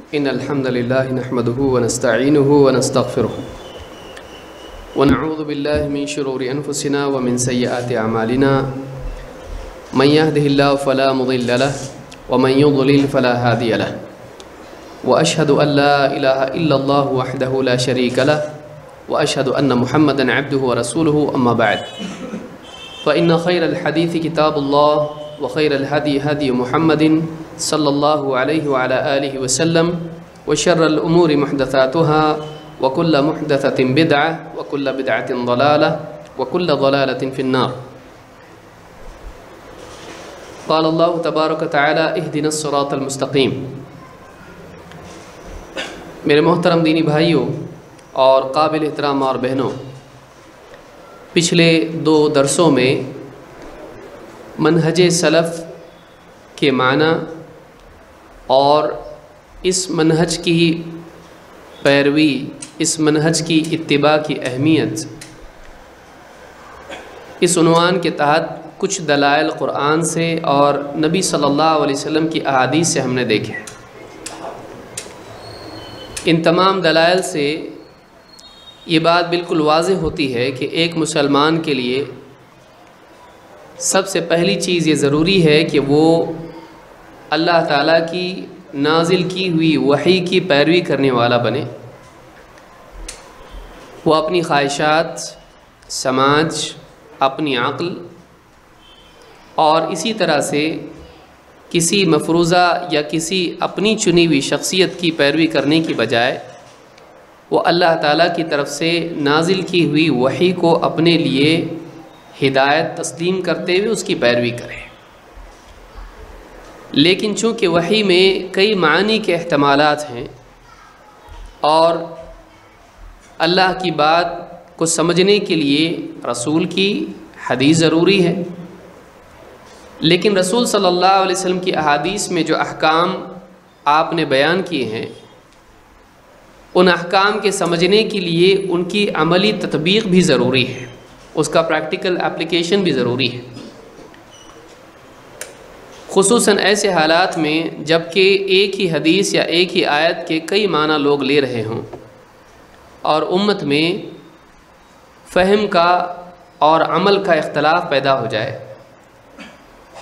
إن الحمد لله نحمده ونستعينه ونستغفره ونعوذ بالله من شرور أنفسنا ومن سيئات أعمالنا من يهده الله فلا مضل له ومن يضلل فلا هادي له وأشهد أن لا إله إلا الله وحده لا شريك له وأشهد أن محمدا عبده ورسوله أما بعد فإن خير الحديث كتاب الله وخير الهدي هدي محمد صلى الله عليه وعلى آله وسلم وشر الأمور محدثاتها وكل محدثة بدعة وكل بدعة ضلالة وكل ضلالة في النار. قال الله تبارك وتعالى اهدنا الصراط المستقيم. میرے محترم دینی بھائیوں اور قابل احترام اور بہنوں، پچھلے 2 درسوں میں منہج سلف کے معنی اور اس منہج کی پیروی، اس منہج کی اتباع کی اہمیت، اس عنوان کے تحت کچھ دلائل قرآن سے اور نبی صلی اللہ علیہ وسلم کی احادیث سے ہم نے دیکھے. ان تمام دلائل سے یہ بات بالکل واضح ہوتی ہے کہ ایک مسلمان کے لیے سب سے پہلی چیز یہ ضروری ہے کہ وہ اللہ تعالیٰ کی نازل کی ہوئی وحی کی پیروی کرنے والا بنے. وہ اپنی خواہشات، سماج، اپنی عقل اور اسی طرح سے کسی مفروضہ یا کسی اپنی چنی ہوئی شخصیت کی پیروی کرنے کی بجائے وہ اللہ تعالیٰ کی طرف سے نازل کی ہوئی وحی کو اپنے لیے ہدایت تسلیم کرتے ہوئے اس کی پیروی کرے. لیکن چونکہ وحی میں کئی معانی کے احتمالات ہیں اور اللہ کی بات کو سمجھنے کے لیے رسول کی حدیث ضروری ہے، لیکن رسول صلی اللہ علیہ وسلم کی احادیث میں جو احکام آپ نے بیان کیے ہیں ان احکام کے سمجھنے کے لیے ان کی عملی تطبیق بھی ضروری ہے، اس کا پریکٹیکل اپلیکیشن بھی ضروری ہے. خصوصاً ایسے حالات میں جب کہ ایک ہی حدیث یا ایک ہی آیت کے کئی معنی لوگ لے رہے ہوں اور امت میں فہم کا اور عمل کا اختلاف پیدا ہو جائے،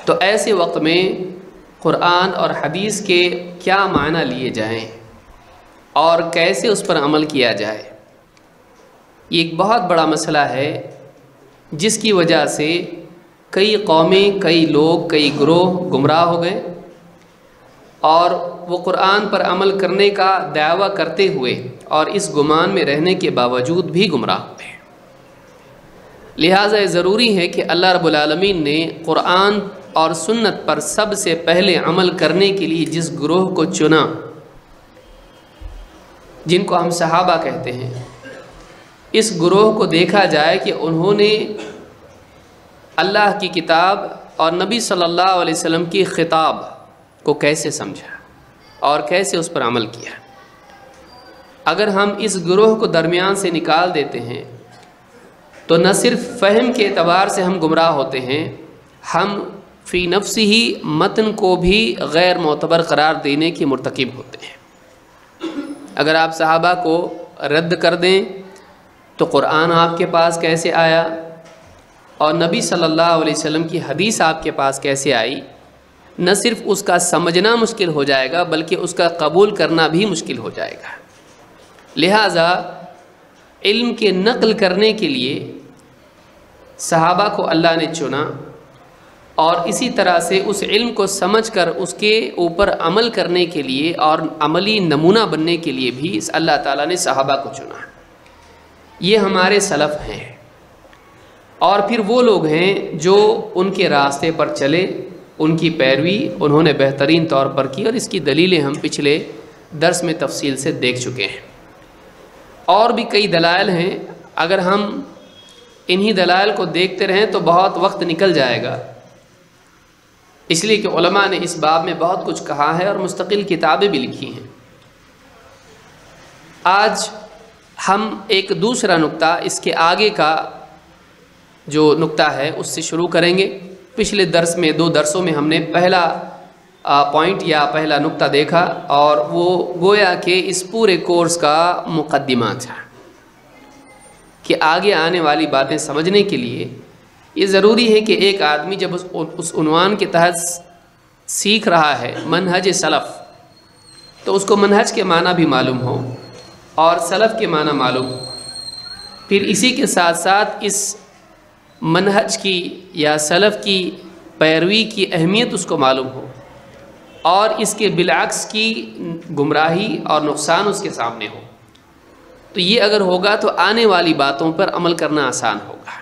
تو ایسے وقت میں قرآن اور حدیث کے کیا معنی لیے جائیں اور کیسے اس پر عمل کیا جائے، یہ ایک بہت بڑا مسئلہ ہے جس کی وجہ سے کئی قومیں، کئی لوگ، کئی گروہ گمراہ ہو گئے اور وہ قرآن پر عمل کرنے کا دعویٰ کرتے ہوئے اور اس گمان میں رہنے کے باوجود بھی گمراہ ہوئے. لہٰذا یہ ضروری ہے کہ اللہ رب العالمین نے قرآن اور سنت پر سب سے پہلے عمل کرنے کے لیے جس گروہ کو چنا، جن کو ہم صحابہ کہتے ہیں، اس گروہ کو دیکھا جائے کہ انہوں نے اللہ کی کتاب اور نبی صلی اللہ علیہ وسلم کی خطاب کو کیسے سمجھا اور کیسے اس پر عمل کیا. اگر ہم اس گروہ کو درمیان سے نکال دیتے ہیں تو نہ صرف فہم کے اعتبار سے ہم گمراہ ہوتے ہیں، ہم فی نفس ہی متن کو بھی غیر معتبر قرار دینے کے مرتکب ہوتے ہیں. اگر آپ صحابہ کو رد کر دیں تو قرآن آپ کے پاس کیسے آیا اور نبی صلی اللہ علیہ وسلم کی حدیث آپ کے پاس کیسے آئی؟ نہ صرف اس کا سمجھنا مشکل ہو جائے گا بلکہ اس کا قبول کرنا بھی مشکل ہو جائے گا. لہٰذا علم کے نقل کرنے کے لیے صحابہ کو اللہ نے چنا اور اسی طرح سے اس علم کو سمجھ کر اس کے اوپر عمل کرنے کے لیے اور عملی نمونہ بننے کے لیے بھی اللہ تعالیٰ نے صحابہ کو چنا. یہ ہمارے سلف ہیں اور پھر وہ لوگ ہیں جو ان کے راستے پر چلے، ان کی پیروی انہوں نے بہترین طور پر کی اور اس کی دلیلیں ہم پچھلے درس میں تفصیل سے دیکھ چکے ہیں. اور بھی کئی دلائل ہیں، اگر ہم انہی دلائل کو دیکھتے رہیں تو بہت وقت نکل جائے گا، اس لیے کہ علماء نے اس باب میں بہت کچھ کہا ہے اور مستقل کتابیں بھی لکھی ہیں. آج ہم ایک دوسرا نقطہ، اس کے آگے کا جو نقطہ ہے اس سے شروع کریں گے. پچھلے درس میں 2 درسوں میں ہم نے پہلا پوائنٹ یا پہلا نقطہ دیکھا، اور وہ گویا کہ اس پورے کورس کا مقدمہ تھا کہ آگے آنے والی باتیں سمجھنے کے لیے یہ ضروری ہے کہ ایک آدمی جب اس عنوان کے تحت سیکھ رہا ہے منہج سلف، تو اس کو منہج کے معنی بھی معلوم ہو اور سلف کے معنی معلوم ہو، پھر اسی کے ساتھ ساتھ اس منہج کی یا سلف کی پیروی کی اہمیت اس کو معلوم ہو، اور اس کے بالعکس کی گمراہی اور نقصان اس کے سامنے ہو۔ تو یہ اگر ہوگا تو آنے والی باتوں پر عمل کرنا آسان ہوگا۔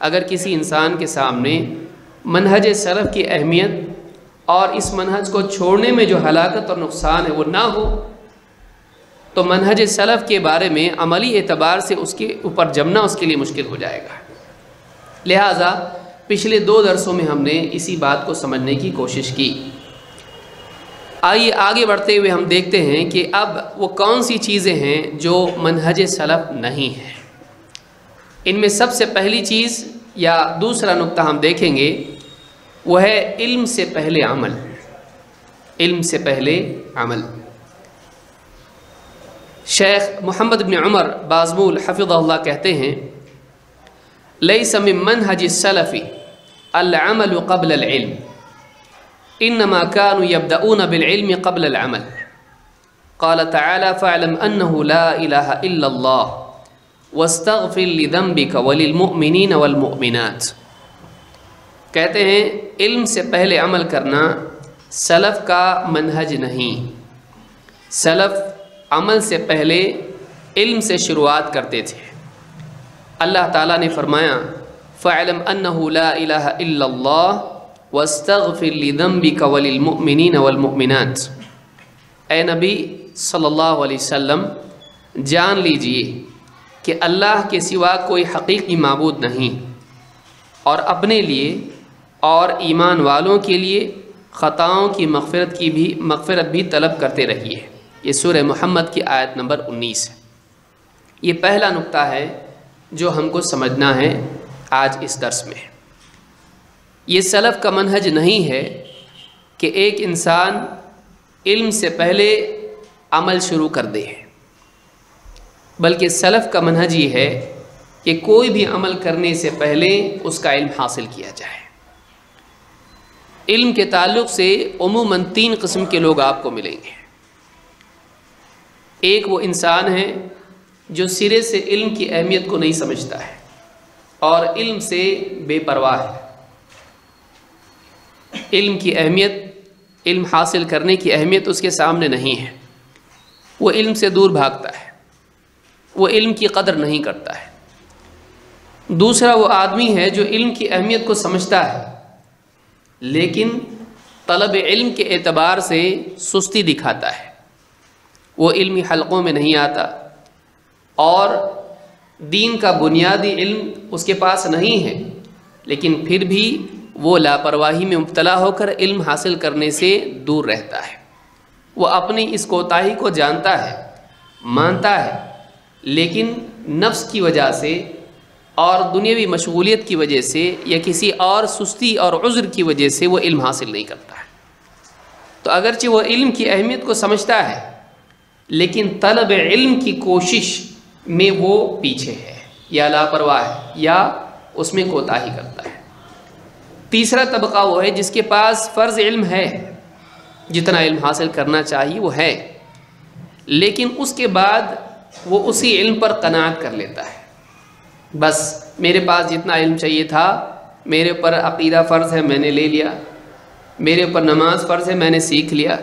اگر کسی انسان کے سامنے منہج سلف کی اہمیت اور اس منہج کو چھوڑنے میں جو ہلاکت اور نقصان ہے وہ نہ ہو، تو منہج سلف کے بارے میں عملی اعتبار سے اس کے اوپر جمنا اس کے لیے مشکل ہو جائے گا۔ لہٰذا پچھلے 2 درسوں میں ہم نے اسی بات کو سمجھنے کی کوشش کی۔ آئیے آگے بڑھتے ہوئے ہم دیکھتے ہیں کہ اب وہ کون سی چیزیں ہیں جو منہج سلف نہیں ہیں۔ ان میں سب سے پہلی چیز یا دوسرا نقطہ ہم دیکھیں گے وہ ہے علم سے پہلے عمل۔ علم سے پہلے عمل۔ شیخ محمد بن عمر بازمول حفظہ اللہ کہتے ہیں لیس من منہج السلف العمل قبل العلم انما كانوا يبدؤون بالعلم قبل العمل قال تعالى فاعلم انه لا اله الا الله واستغفر لذنبك وللمؤمنين والمؤمنات۔ کہتے ہیں علم سے پہلے عمل کرنا سلف کا منہج نہیں۔ سلف عمل سے پہلے علم سے شروعات کرتے تھے۔ اللہ تعالیٰ نے فرمایا فَاعْلَمْ أَنَّهُ لَا إِلَهَ إِلَّا اللَّهُ وَاسْتَغْفِرْ لِذَنبِكَ وَلِلْمُؤْمِنِينَ وَالْمُؤْمِنَاتِ۔ اے نبی صلی اللہ علیہ وسلم جان لیجئے کہ اللہ کے سوا کوئی حقیقی معبود نہیں، اور اپنے لیے اور ایمان والوں کے لیے خطاؤں کی مغفرت بھی طلب کرتے رہیے۔ یہ سورہ محمد کی آیت نمبر 19 ہے۔ یہ پہلا نقطہ ہے جو ہم کو سمجھنا ہے آج اس درس میں۔ یہ سلف کا منہج نہیں ہے کہ ایک انسان علم سے پہلے عمل شروع کر دے، بلکہ سلف کا منہج یہ ہے کہ کوئی بھی عمل کرنے سے پہلے اس کا علم حاصل کیا جائے۔ علم کے تعلق سے عموماً 3 قسم کے لوگ آپ کو ملیں گے۔ ایک وہ انسان ہے جو سرے سے علم کی اہمیت کو نہیں سمجھتا ہے اور علم سے بے پرواہ ہے۔ علم کی اہمیت، علم حاصل کرنے کی اہمیت اس کے سامنے نہیں ہے، وہ علم سے دور بھاگتا ہے، وہ علم کی قدر نہیں کرتا ہے۔ دوسرا وہ آدمی ہے جو علم کی اہمیت کو سمجھتا ہے لیکن طلب علم کے اعتبار سے سستی دکھاتا ہے، وہ علمی حلقوں میں نہیں آتا اور دین کا بنیادی علم اس کے پاس نہیں ہے، لیکن پھر بھی وہ لاپرواہی میں مبتلا ہو کر علم حاصل کرنے سے دور رہتا ہے۔ وہ اپنی اس کوتاہی کو جانتا ہے، مانتا ہے، لیکن نفس کی وجہ سے اور دنیاوی مشغولیت کی وجہ سے یا کسی اور سستی اور عذر کی وجہ سے وہ علم حاصل نہیں کرتا ہے۔ تو اگرچہ وہ علم کی اہمیت کو سمجھتا ہے لیکن طلب علم کی کوشش میں وہ پیچھے ہے یا لاپرواہ ہے یا اس میں کوتاہی کرتا ہے۔ تیسرا طبقہ وہ ہے جس کے پاس فرض علم ہے، جتنا علم حاصل کرنا چاہیے وہ ہے، لیکن اس کے بعد وہ اسی علم پر قناعت کر لیتا ہے۔ بس میرے پاس جتنا علم چاہیے تھا، میرے اوپر عقیدہ فرض ہے میں نے لے لیا، میرے اوپر نماز فرض ہے میں نے سیکھ لیا،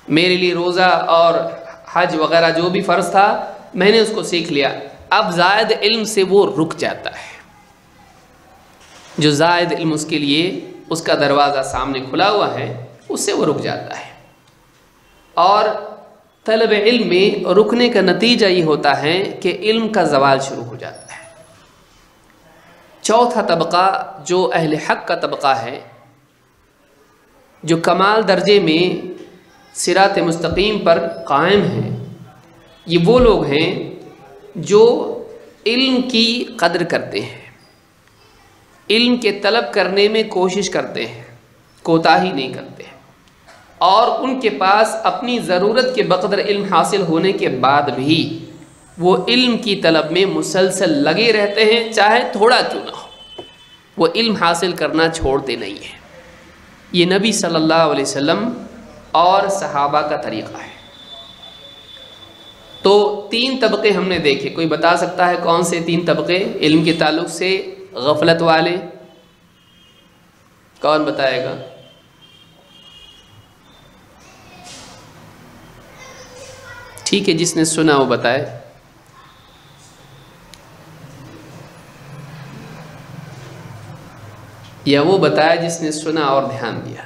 میرے لیے روزہ اور حج وغیرہ جو بھی فرض تھا میں نے اس کو سیکھ لیا۔ اب زائد علم سے وہ رک جاتا ہے۔ جو زائد علم اس کے لیے اس کا دروازہ سامنے کھلا ہوا ہے اس سے وہ رک جاتا ہے، اور طلب علم میں رکنے کا نتیجہ یہ ہوتا ہے کہ علم کا زوال شروع ہو جاتا ہے۔ چوتھا طبقہ جو اہل حق کا طبقہ ہے، جو کمال درجے میں صراط مستقیم پر قائم ہیں، یہ وہ لوگ ہیں جو علم کی قدر کرتے ہیں، علم کے طلب کرنے میں کوشش کرتے ہیں، کوتاہی نہیں کرتے ہیں، اور ان کے پاس اپنی ضرورت کے بقدر علم حاصل ہونے کے بعد بھی وہ علم کی طلب میں مسلسل لگے رہتے ہیں، چاہے تھوڑا کیوں نہ ہو، وہ علم حاصل کرنا چھوڑتے نہیں ہیں۔ یہ نبی صلی اللہ علیہ وسلم اور صحابہ کا طریقہ ہے۔ تو 3 طبقے ہم نے دیکھے، کوئی بتا سکتا ہے کون سے 3 طبقے علم کے تعلق سے؟ غفلت والے، کون بتائے گا؟ ٹھیک ہے، جس نے سنا وہ بتائے۔ یا وہ بتایا جس نے سنا اور دھیان دیا۔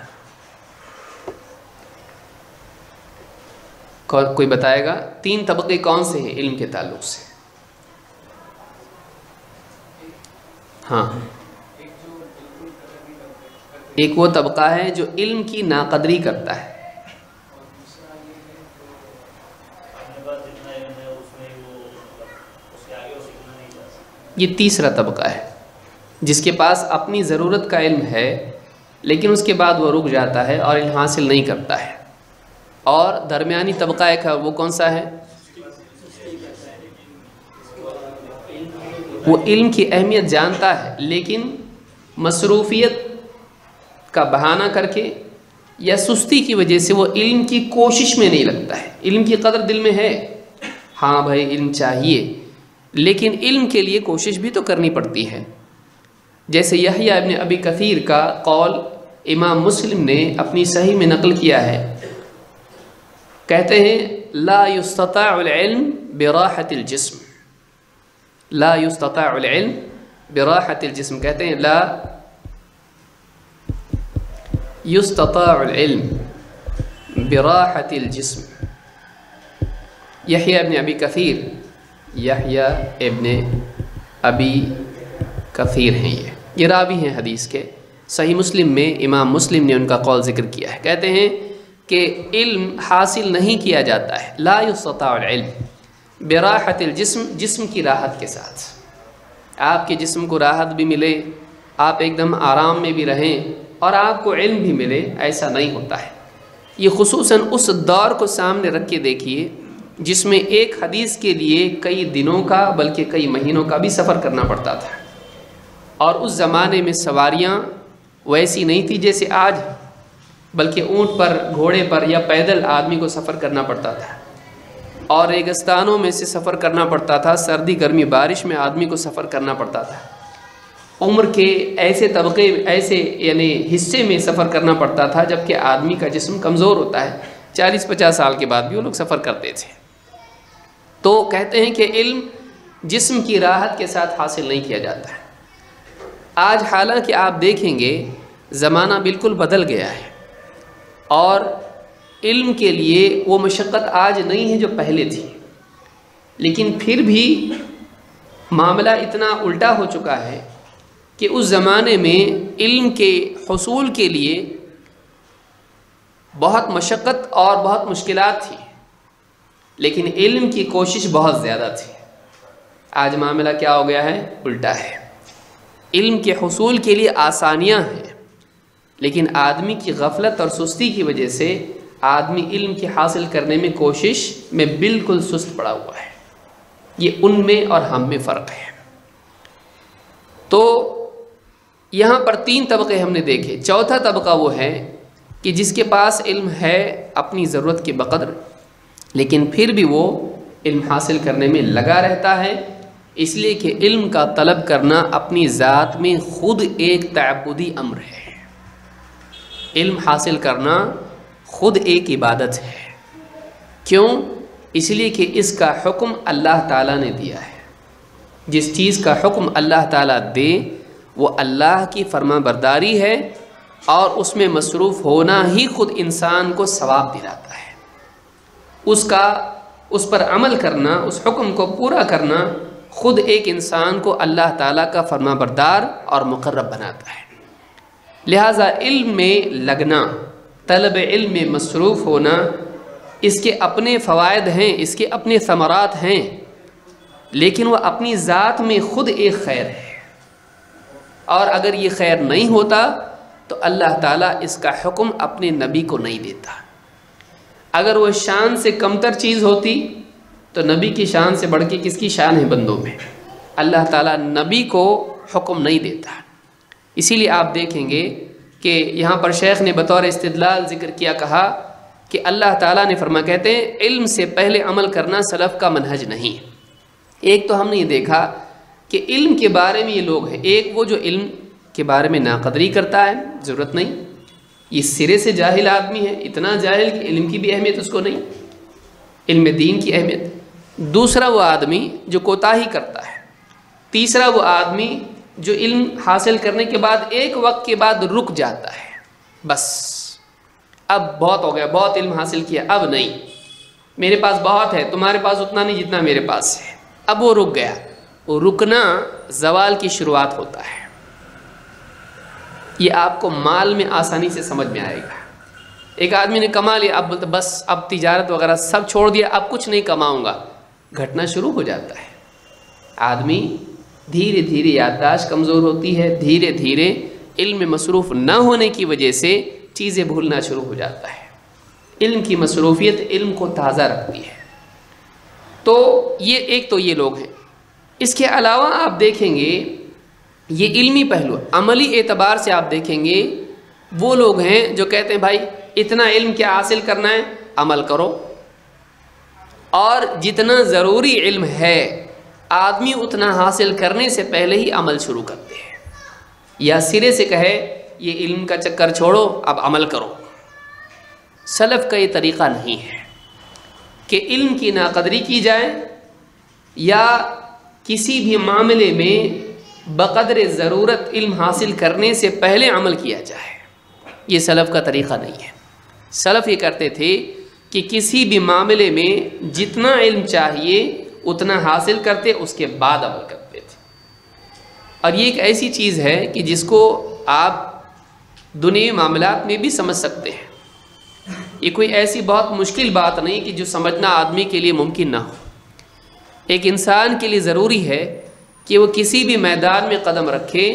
کوئی بتائے گا 3 طبقے کون سے ہیں علم کے تعلق سے؟ ہاں، ایک وہ طبقہ ہے جو علم کی ناقدری کرتا ہے، یہ تیسرا طبقہ ہے جس کے پاس اپنی ضرورت کا علم ہے لیکن اس کے بعد وہ رک جاتا ہے اور علم حاصل نہیں کرتا ہے۔ اور درمیانی طبقہ ایک ہے، وہ کون سا ہے؟ وہ علم کی اہمیت جانتا ہے لیکن مصروفیت کا بہانہ کر کے یا سستی کی وجہ سے وہ علم کی کوشش میں نہیں لگتا ہے۔ علم کی قدر دل میں ہے، ہاں بھائی علم چاہیے، لیکن علم کے لیے کوشش بھی تو کرنی پڑتی ہے۔ جیسے یحییٰ ابن ابی کثیر کا قول امام مسلم نے اپنی صحیح میں نقل کیا ہے، کہتے ہیں لا یستطاع العلم براحت الجسم، لا یستطاع العلم براحت الجسم، کہتے ہیں لا یستطاع العلم براحت الجسم۔ یحییٰ ابن ابی کثیر، یحییٰ ابن ابی کثیر ہیں، یہ راوی ہیں حدیث کے۔ صحیح مسلم میں امام مسلم نے ان کا قول ذکر کیا ہے، کہتے ہیں کہ علم حاصل نہیں کیا جاتا ہے، لا یستطاع العلم براحت الجسم، جسم کی راحت کے ساتھ۔ آپ کے جسم کو راحت بھی ملے، آپ ایک دم آرام میں بھی رہیں اور آپ کو علم بھی ملے، ایسا نہیں ہوتا ہے۔ یہ خصوصاً اس دور کو سامنے رکھ کے دیکھیے جس میں ایک حدیث کے لیے کئی دنوں کا بلکہ کئی مہینوں کا بھی سفر کرنا پڑتا تھا، اور اس زمانے میں سواریاں ویسی نہیں تھی جیسے آج، بلکہ اونٹ پر، گھوڑے پر یا پیدل آدمی کو سفر کرنا پڑتا تھا، اور ریگستانوں میں سے سفر کرنا پڑتا تھا، سردی گرمی بارش میں آدمی کو سفر کرنا پڑتا تھا، عمر کے ایسے طبقے، ایسے یعنی حصے میں سفر کرنا پڑتا تھا جبکہ آدمی کا جسم کمزور ہوتا ہے، 40-50 سال کے بعد بھی وہ لوگ سفر کرتے تھے۔ تو کہتے ہیں کہ علم جسم کی راحت کے ساتھ حاصل نہیں کیا جاتا ہے۔ آج حالانکہ آپ دیکھیں گے زمانہ بالکل بدل گیا ہے، اور علم کے لیے وہ مشقت آج نہیں ہے جو پہلے تھی، لیکن پھر بھی معاملہ اتنا الٹا ہو چکا ہے کہ اس زمانے میں علم کے حصول کے لیے بہت مشقت اور بہت مشکلات تھی، لیکن علم کی کوشش بہت زیادہ تھی۔ آج معاملہ کیا ہو گیا ہے؟ الٹا ہے۔ علم کے حصول کے لیے آسانیاں ہیں، لیکن آدمی کی غفلت اور سستی کی وجہ سے آدمی علم کی حاصل کرنے میں کوشش میں بالکل سست پڑا ہوا ہے۔ یہ ان میں اور ہم میں فرق ہے۔ تو یہاں پر 3 طبقے ہم نے دیکھے، چوتھا طبقہ وہ ہے کہ جس کے پاس علم ہے اپنی ضرورت کے بقدر، لیکن پھر بھی وہ علم حاصل کرنے میں لگا رہتا ہے، اس لیے کہ علم کا طلب کرنا اپنی ذات میں خود ایک تعبدی امر ہے۔ علم حاصل کرنا خود ایک عبادت ہے۔ کیوں؟ اس لیے کہ اس کا حکم اللہ تعالیٰ نے دیا ہے۔ جس چیز کا حکم اللہ تعالیٰ دے وہ اللہ کی فرما برداری ہے، اور اس میں مصروف ہونا ہی خود انسان کو ثواب دلاتا ہے۔ اس پر عمل کرنا، اس حکم کو پورا کرنا خود ایک انسان کو اللہ تعالیٰ کا فرما بردار اور مقرب بناتا ہے۔ لہٰذا علم میں لگنا، طلب علم میں مصروف ہونا، اس کے اپنے فوائد ہیں، اس کے اپنے ثمرات ہیں، لیکن وہ اپنی ذات میں خود ایک خیر ہے، اور اگر یہ خیر نہیں ہوتا تو اللہ تعالیٰ اس کا حکم اپنے نبی کو نہیں دیتا۔ اگر وہ شان سے کمتر چیز ہوتی تو نبی کی شان سے بڑھ کے کس کی شان ہے بندوں میں؟ اللہ تعالیٰ نبی کو حکم نہیں دیتا۔ اسی لیے آپ دیکھیں گے کہ یہاں پر شیخ نے بطور استدلال ذکر کیا، کہا کہ اللہ تعالیٰ نے فرمایا، کہتے ہیں علم سے پہلے عمل کرنا سلف کا منہج نہیں۔ ایک تو ہم نے یہ دیکھا کہ علم کے بارے میں یہ لوگ ہیں، ایک وہ جو علم کے بارے میں ناقدری کرتا ہے، ضرورت نہیں، یہ سرے سے جاہل آدمی ہے، اتنا جاہل کہ علم کی بھی اہمیت اس کو نہیں، علم دین کی اہمیت۔ دوسرا وہ آدمی جو کوتاہی کرتا ہے۔ تیسرا وہ آدمی جو علم حاصل کرنے کے بعد ایک وقت کے بعد رک جاتا ہے، بس اب بہت ہو گیا، بہت علم حاصل کیا، اب نہیں، میرے پاس بہت ہے، تمہارے پاس اتنا نہیں جتنا میرے پاس ہے، اب وہ رک گیا۔ وہ رکنا زوال کی شروعات ہوتا ہے۔ یہ آپ کو مال میں آسانی سے سمجھ میں آئے گا۔ ایک آدمی نے کما لیا، اب بولتا بس اب تجارت وغیرہ سب چھوڑ دیا، اب کچھ نہیں کماؤں گا، گھٹنا شروع ہو جاتا ہے۔ آدمی دھیرے دھیرے یادداشت کمزور ہوتی ہے، دھیرے دھیرے علم میں مصروف نہ ہونے کی وجہ سے چیزیں بھولنا شروع ہو جاتا ہے۔ علم کی مصروفیت علم کو تازہ رکھتی ہے۔ تو یہ ایک تو یہ لوگ ہیں۔ اس کے علاوہ آپ دیکھیں گے یہ علمی پہلو، عملی اعتبار سے آپ دیکھیں گے وہ لوگ ہیں جو کہتے ہیں بھائی اتنا علم کیا حاصل کرنا ہے، عمل کرو، اور جتنا ضروری علم ہے آدمی اتنا حاصل کرنے سے پہلے ہی عمل شروع کرتے ہیں، یا سرے سے کہے یہ علم کا چکر چھوڑو اب عمل کرو۔ سلف کا یہ طریقہ نہیں ہے کہ علم کی ناقدری کی جائے یا کسی بھی معاملے میں بقدر ضرورت علم حاصل کرنے سے پہلے عمل کیا جائے، یہ سلف کا طریقہ نہیں ہے۔ سلف یہ کرتے تھے کہ کسی بھی معاملے میں جتنا علم چاہیے اتنا حاصل کرتے، اس کے بعد عمل کرتے تھے۔ اور یہ ایک ایسی چیز ہے کہ جس کو آپ دنیوی معاملات میں بھی سمجھ سکتے ہیں، یہ کوئی ایسی بہت مشکل بات نہیں کہ جو سمجھنا آدمی کے لیے ممکن نہ ہو۔ ایک انسان کے لیے ضروری ہے کہ وہ کسی بھی میدان میں قدم رکھے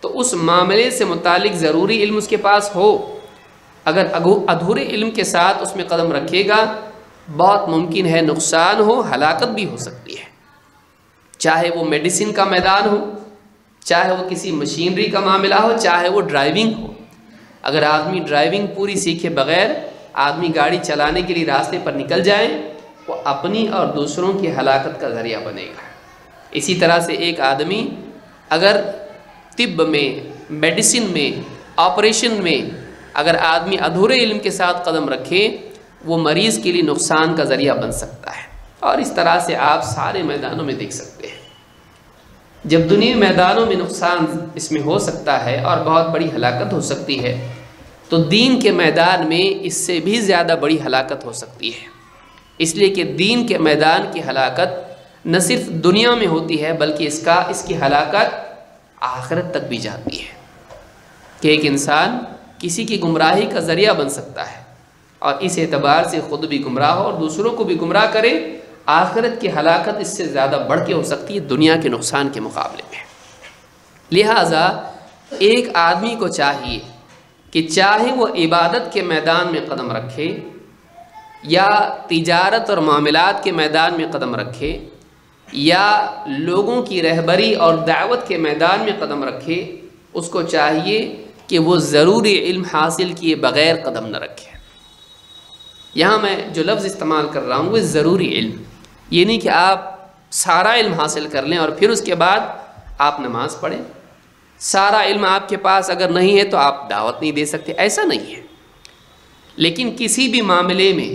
تو اس معاملے سے متعلق ضروری علم اس کے پاس ہو۔ اگر ادھورے علم کے ساتھ اس میں قدم رکھے گا بہت ممکن ہے نقصان ہو، ہلاکت بھی ہو سکتی ہے، چاہے وہ میڈیسن کا میدان ہو، چاہے وہ کسی مشینری کا معاملہ ہو، چاہے وہ ڈرائیونگ ہو۔ اگر آدمی ڈرائیونگ پوری سیکھے بغیر آدمی گاڑی چلانے کے لیے راستے پر نکل جائے وہ اپنی اور دوسروں کی ہلاکت کا ذریعہ بنے گا۔ اسی طرح سے ایک آدمی اگر طب میں، میڈیسن میں، آپریشن میں اگر آدمی ادھورے علم کے ساتھ قدم رکھے وہ مریض کے لیے نقصان کا ذریعہ بن سکتا ہے۔ اور اس طرح سے آپ سارے میدانوں میں دیکھ سکتے ہیں۔ جب دنیا میدانوں میں نقصان اس میں ہو سکتا ہے اور بہت بڑی ہلاکت ہو سکتی ہے تو دین کے میدان میں اس سے بھی زیادہ بڑی ہلاکت ہو سکتی ہے، اس لیے کہ دین کے میدان کی ہلاکت نہ صرف دنیا میں ہوتی ہے بلکہ اس کی ہلاکت آخرت تک بھی جاتی ہے، کہ ایک انسان کسی کی گمراہی کا ذریعہ بن سکتا ہے اور اس اعتبار سے خود بھی گمراہ ہو اور دوسروں کو بھی گمراہ کرے، آخرت کی ہلاکت اس سے زیادہ بڑھ کے ہو سکتی ہے دنیا کے نقصان کے مقابلے میں۔ لہٰذا ایک آدمی کو چاہیے کہ چاہے وہ عبادت کے میدان میں قدم رکھے یا تجارت اور معاملات کے میدان میں قدم رکھے یا لوگوں کی رہبری اور دعوت کے میدان میں قدم رکھے، اس کو چاہیے کہ وہ ضروری علم حاصل کیے بغیر قدم نہ رکھے۔ یہاں میں جو لفظ استعمال کر رہا ہوں وہ ضروری علم، یہ نہیں کہ آپ سارا علم حاصل کر لیں اور پھر اس کے بعد آپ نماز پڑھیں، سارا علم آپ کے پاس اگر نہیں ہے تو آپ دعوت نہیں دے سکتے، ایسا نہیں ہے۔ لیکن کسی بھی معاملے میں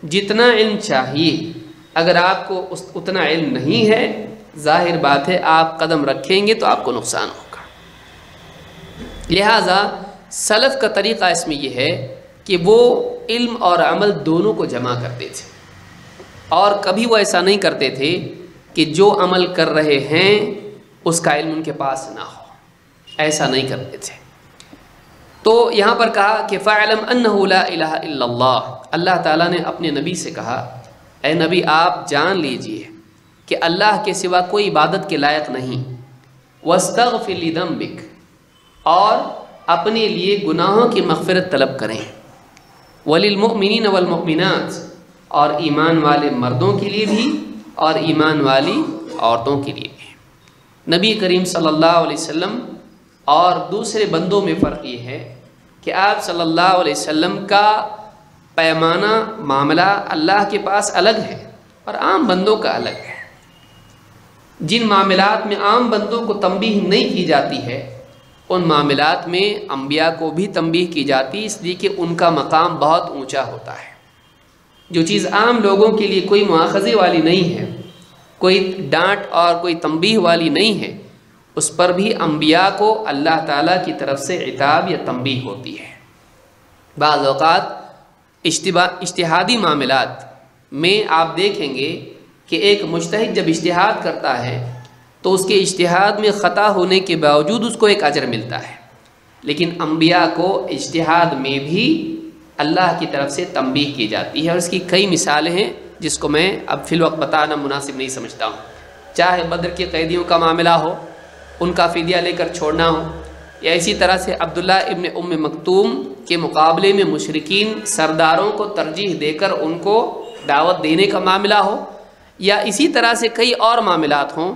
جتنا علم چاہیے اگر آپ کو اتنا علم نہیں ہے، ظاہر بات ہے آپ قدم رکھیں گے تو آپ کو نقصان ہوگا۔ لہٰذا سلف کا طریقہ اس میں یہ ہے کہ وہ علم اور عمل دونوں کو جمع کرتے تھے، اور کبھی وہ ایسا نہیں کرتے تھے کہ جو عمل کر رہے ہیں اس کا علم ان کے پاس نہ ہو، ایسا نہیں کرتے تھے۔ تو یہاں پر کہا کہ فَاعْلَمْ أَنَّهُ لَا إِلَهَ إِلَّا اللَّهُ، اللہ تعالیٰ نے اپنے نبی سے کہا اے نبی آپ جان لیجئے کہ اللہ کے سوا کوئی عبادت کے لائق نہیں، وَاسْتَغْفِرْ لِذَنبِكَ، اور اپنے لیے گناہوں کی مغفرت طلب کریں، وَلِلْمُؤْمِنِينَ وَالْمُؤْمِنَاتِ، اور ایمان والے مردوں کے لیے بھی اور ایمان والی عورتوں کے لیے بھی۔ نبی کریم صلی اللہ علیہ وسلم اور دوسرے بندوں میں فرق یہ ہے کہ آپ صلی اللہ علیہ وسلم کا پیمانہ معاملہ اللہ کے پاس الگ ہے اور عام بندوں کا الگ ہے۔ جن معاملات میں عام بندوں کو تنبیہ نہیں کی جاتی ہے ان معاملات میں انبیاء کو بھی تنبیہ کی جاتی، اس لیے کہ ان کا مقام بہت اونچا ہوتا ہے۔ جو چیز عام لوگوں کے لیے کوئی مواخذے والی نہیں ہے، کوئی ڈانٹ اور کوئی تنبیہ والی نہیں ہے، اس پر بھی انبیاء کو اللہ تعالیٰ کی طرف سے عتاب یا تنبیہ ہوتی ہے۔ بعض اوقات اجتہادی معاملات میں آپ دیکھیں گے کہ ایک مجتہد جب اجتہاد کرتا ہے تو اس کے اجتہاد میں خطا ہونے کے باوجود اس کو ایک اجر ملتا ہے، لیکن انبیاء کو اجتہاد میں بھی اللہ کی طرف سے تنبیہ کی جاتی ہے، اور اس کی کئی مثالیں ہیں جس کو میں اب فی الوقت بتانا مناسب نہیں سمجھتا ہوں۔ چاہے بدر کے قیدیوں کا معاملہ ہو، ان کا فدیہ لے کر چھوڑنا ہو، یا اسی طرح سے عبداللہ ابن ام مکتوم کے مقابلے میں مشرکین سرداروں کو ترجیح دے کر ان کو دعوت دینے کا معاملہ ہو، یا اسی طرح سے کئی اور معاملات ہوں،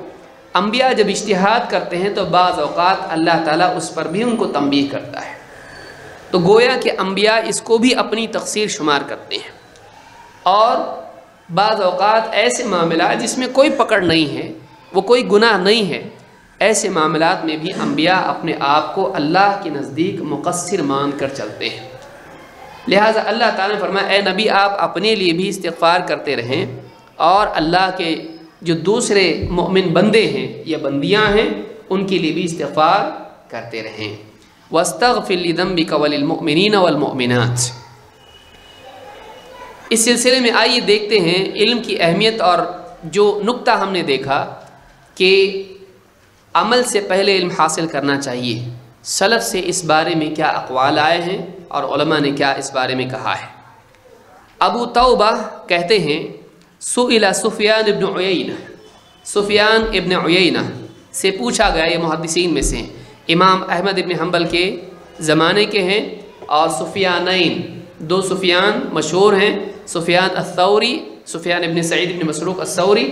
انبیاء جب اجتہاد کرتے ہیں تو بعض اوقات اللہ تعالیٰ اس پر بھی ان کو تنبیہ کرتا ہے۔ تو گویا کہ انبیاء اس کو بھی اپنی تقصیر شمار کرتے ہیں، اور بعض اوقات ایسے معاملات جس میں کوئی پکڑ نہیں ہے، وہ کوئی گناہ نہیں ہے، ایسے معاملات میں بھی انبیاء اپنے آپ کو اللہ کے نزدیک مقصر مان کر چلتے ہیں۔ لہٰذا اللہ تعالیٰ نے فرمایا اے نبی آپ اپنے لیے بھی استغفار کرتے رہیں، اور اللہ کے جو دوسرے مومن بندے ہیں یا بندیاں ہیں ان کے لیے بھی استغفار کرتے رہیں۔ وَاسْتَغْفِرْ لِذَنبِكَ وَلِلْمُؤْمِنِينَ وَالْمُؤْمِنَاتِ۔ اس سلسلے میں آئیے دیکھتے ہیں علم کی اہمیت، اور جو نقطہ ہم نے دیکھا کہ عمل سے پہلے علم حاصل کرنا چاہیے، سلف سے اس بارے میں کیا اقوال آئے ہیں اور علماء نے کیا اس بارے میں کہا ہے۔ ابو توبہ کہتے ہیں سئل سفیان ابن عیینہ، سفیان ابن عیینہ سے پوچھا گیا، یہ محدثین میں سے امام احمد ابن حنبل کے زمانے کے ہیں، اور سفیانین دو سفیان مشہور ہیں، سفیان الثوری، سفیان ابن سعید ابن مسروق الثوری،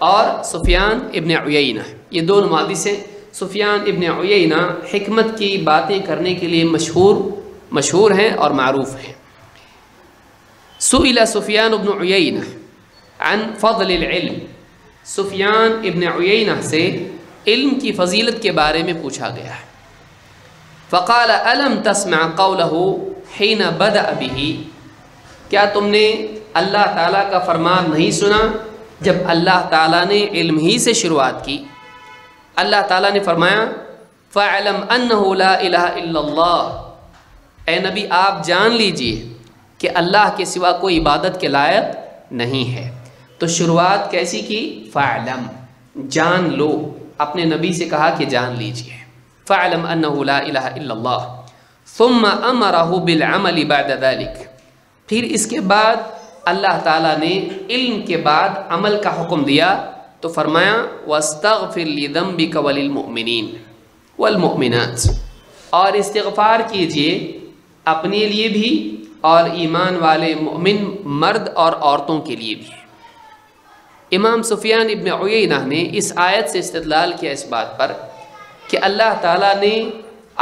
اور سفیان ابن عیینہ، یہ دونوں محدث ہیں۔ سفیان ابن عیینہ حکمت کی باتیں کرنے کے لیے مشہور ہیں اور معروف ہیں۔ سئل سفیان ابن عیینہ عن فضل العلم، سفیان ابن عیینہ سے علم کی فضیلت کے بارے میں پوچھا گیا ہے۔ فقال الم تسمع قوله حين بدأ به، کیا تم نے اللہ تعالیٰ کا فرمان نہیں سنا جب اللہ تعالیٰ نے علم ہی سے شروعات کی؟ اللہ تعالیٰ نے فرمایا فَاعْلَمْ أَنَّهُ لَا إِلَهَ إِلَّا اللَّهُ، اے نبی آپ جان لیجئے کہ اللہ کے سوا کوئی عبادت کے لائق نہیں ہے۔ تو شروعات کیسی کی؟ فَاعْلَمْ، جان لو، اپنے نبی سے کہا کہ جان لیجئے۔ فَاعْلَمْ أَنَّهُ لَا إِلَهَ إِلَّا اللَّهُ ثُمَّ أَمَرَهُ بِالْعَمَلِ بَعْدَ ذَلِكَ، پھر اس کے بعد اللہ تعالیٰ نے علم کے بعد عمل کا حکم دیا، تو فرمایا وَاسْتَغْفِرْ لِذَنبِكَ وَلِلْمُؤْمِنِينَ وَالْمُؤْمِنَاتِ، اور استغفار کیجئے اپنے لیے بھی اور ایمان والے مومن مرد اور عورتوں کے لیے بھی۔ امام سفیان ابن عیینہ نے اس آیت سے استدلال کیا اس بات پر کہ اللہ تعالیٰ نے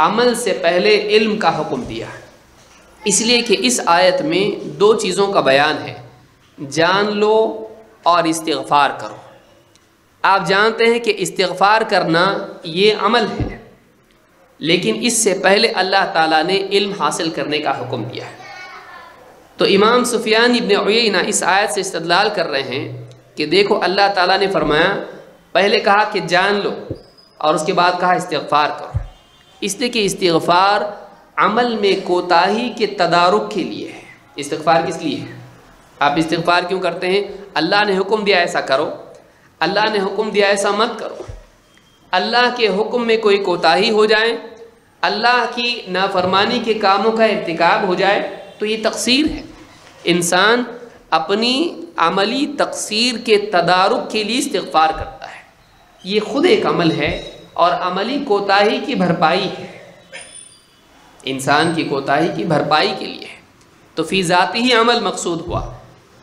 عمل سے پہلے علم کا حکم دیا، اس لیے کہ اس آیت میں دو چیزوں کا بیان ہے، جان لو اور استغفار کرو۔ آپ جانتے ہیں کہ استغفار کرنا یہ عمل ہے، لیکن اس سے پہلے اللہ تعالیٰ نے علم حاصل کرنے کا حکم دیا ہے۔ تو امام سفیان ابن عیینہ اس آیت سے استدلال کر رہے ہیں کہ دیکھو اللہ تعالیٰ نے فرمایا، پہلے کہا کہ جان لو اور اس کے بعد کہا استغفار کرو، اس لیے کہ استغفار عمل میں کوتاہی کے تدارک کے لیے ہے۔ استغفار کس لیے ہے؟ آپ استغفار کیوں کرتے ہیں؟ اللہ نے حکم دیا ایسا کرو، اللہ نے حکم دیا ایسا مت کرو۔ اللہ کے حکم میں کوئی کوتاہی ہو جائے، اللہ کی نافرمانی کے کاموں کا ارتکاب ہو جائے تو یہ تقصیر ہے۔ انسان اپنی عملی تقصیر کے تدارک کے لیے استغفار کرتا ہے، یہ خود ایک عمل ہے اور عملی کوتاہی کی بھرپائی ہے۔ انسان کی کوتاہی کی بھرپائی کے لیے ہے، تو فی ذاتی ہی عمل مقصود ہوا۔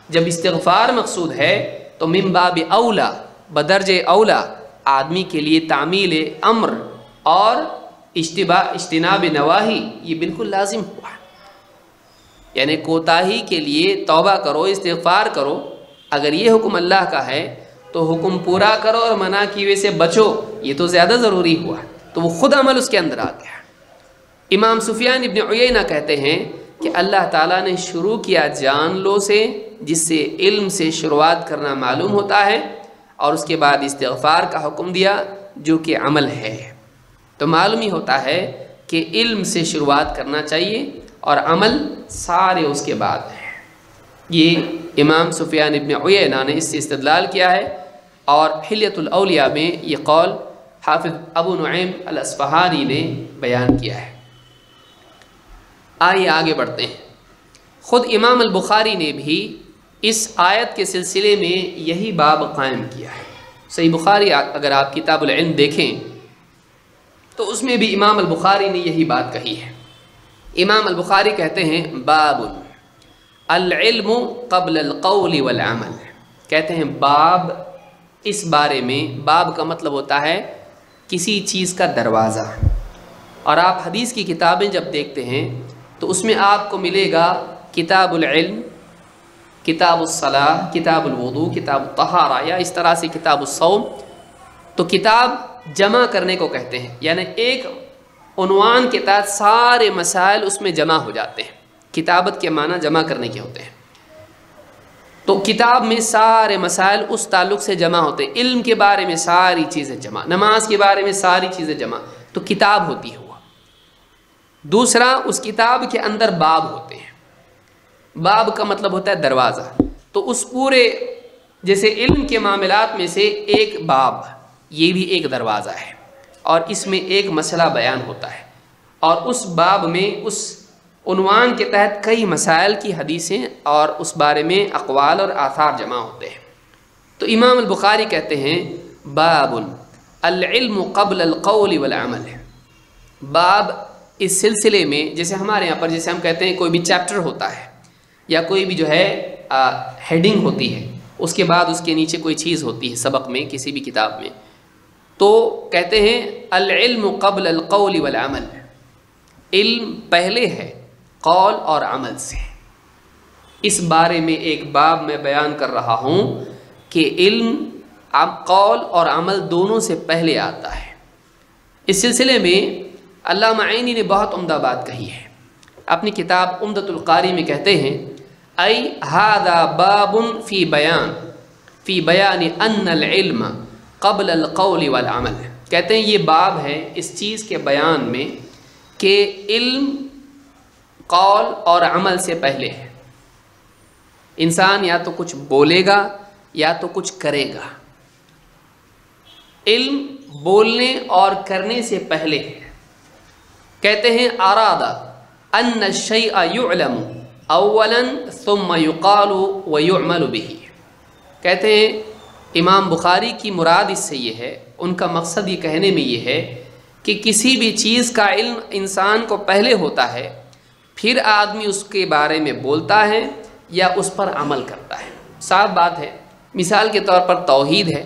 جب استغفار مقصود ہے تو من باب اولا، بدرج اولا آدمی کے لیے تعمیل امر اور اجتناب نواہی یہ بالکل لازم ہوا، یعنی کوتاہی کے لیے توبہ کرو، استغفار کرو۔ اگر یہ حکم اللہ کا ہے تو حکم پورا کرو اور منع کی وجہ سے بچو، یہ تو زیادہ ضروری ہوا، تو وہ خود عمل اس کے اندر آ گیا۔ امام سفیان ابن عیینہ کہتے ہیں کہ اللہ تعالیٰ نے شروع کیا جان لو سے، جس سے علم سے شروعات کرنا معلوم ہوتا ہے، اور اس کے بعد استغفار کا حکم دیا جو کہ عمل ہے۔ تو معلوم ہی ہوتا ہے کہ علم سے شروعات کرنا چاہیے اور عمل سارے اس کے بعد ہیں۔ یہ امام سفیان ابن عیینہ نے اس سے استدلال کیا ہے، اور حلیۃ الاولیاء میں یہ قول حافظ ابو نعیم الاصفہانی نے بیان کیا ہے۔ آئیے آگے بڑھتے ہیں۔ خود امام البخاری نے بھی اس آیت کے سلسلے میں یہی باب قائم کیا ہے۔ صحیح بخاری اگر آپ کتاب العلم دیکھیں تو اس میں بھی امام البخاری نے یہی بات کہی ہے۔ امام البخاری کہتے ہیں باب العلم قبل القول والعمل، کہتے ہیں باب اس بارے میں، باب کا مطلب ہوتا ہے کسی چیز کا دروازہ، اور آپ حدیث کی کتابیں جب دیکھتے ہیں تو اس میں آپ کو ملے گا کتاب العلم، کتاب الصلاۃ، کتاب الوضوء، کتاب الطہارہ، یا اس طرح سے کتاب الصوم۔ تو کتاب جمع کرنے کو کہتے ہیں، یعنی ایک عنوان کے تحت سارے مسائل اس میں جمع ہو جاتے ہیں۔ کتابت کے معنی جمع کرنے کے ہوتے ہیں، تو کتاب میں سارے مسائل اس تعلق سے جمع ہوتے ہیں۔ علم کے بارے میں ساری چیزیں جمع، نماز کے بارے میں ساری چیزیں جمع، تو کتاب ہوتی ہے۔ دوسرا، اس کتاب کے اندر باب ہوتے ہیں۔ باب کا مطلب ہوتا ہے دروازہ، تو اس پورے جیسے علم کے معاملات میں سے ایک باب، یہ بھی ایک دروازہ ہے، اور اس میں ایک مسئلہ بیان ہوتا ہے، اور اس باب میں اس عنوان کے تحت کئی مسائل کی حدیثیں اور اس بارے میں اقوال اور آثار جمع ہوتے ہیں۔ تو امام البخاری کہتے ہیں باب العلم قبل القول والعمل، باب اس سلسلے میں، جیسے ہمارے یہاں پر جیسے ہم کہتے ہیں کوئی بھی چیپٹر ہوتا ہے یا کوئی بھی جو ہے ہیڈنگ ہوتی ہے، اس کے بعد اس کے نیچے کوئی چیز ہوتی ہے سبق میں، کسی بھی کتاب میں، تو کہتے ہیں العلم قبل القول والعمل، علم پہلے ہے قول اور عمل سے۔ اس بارے میں ایک باب میں بیان کر رہا ہوں کہ علم قول اور عمل دونوں سے پہلے آتا ہے۔ اس سلسلے میں علامہ عینی نے بہت عمدہ بات کہی ہے، اپنی کتاب عمدۃ القاری میں کہتے ہیں ای ھذا باب فی بیان ان العلم قبل القول والعمل، کہتے ہیں یہ باب ہے اس چیز کے بیان میں کہ علم قول اور عمل سے پہلے ہے۔ انسان یا تو کچھ بولے گا یا تو کچھ کرے گا، علم بولنے اور کرنے سے پہلے ہے۔ کہتے ہیں اراد ان الشیء یعلم اولا ثم یقال ویعمل به، کہتے ہیں امام بخاری کی مراد اس سے یہ ہے، ان کا مقصد یہ کہنے میں یہ ہے کہ کسی بھی چیز کا علم انسان کو پہلے ہوتا ہے، پھر آدمی اس کے بارے میں بولتا ہے یا اس پر عمل کرتا ہے۔ صاف بات ہے، مثال کے طور پر توحید ہے،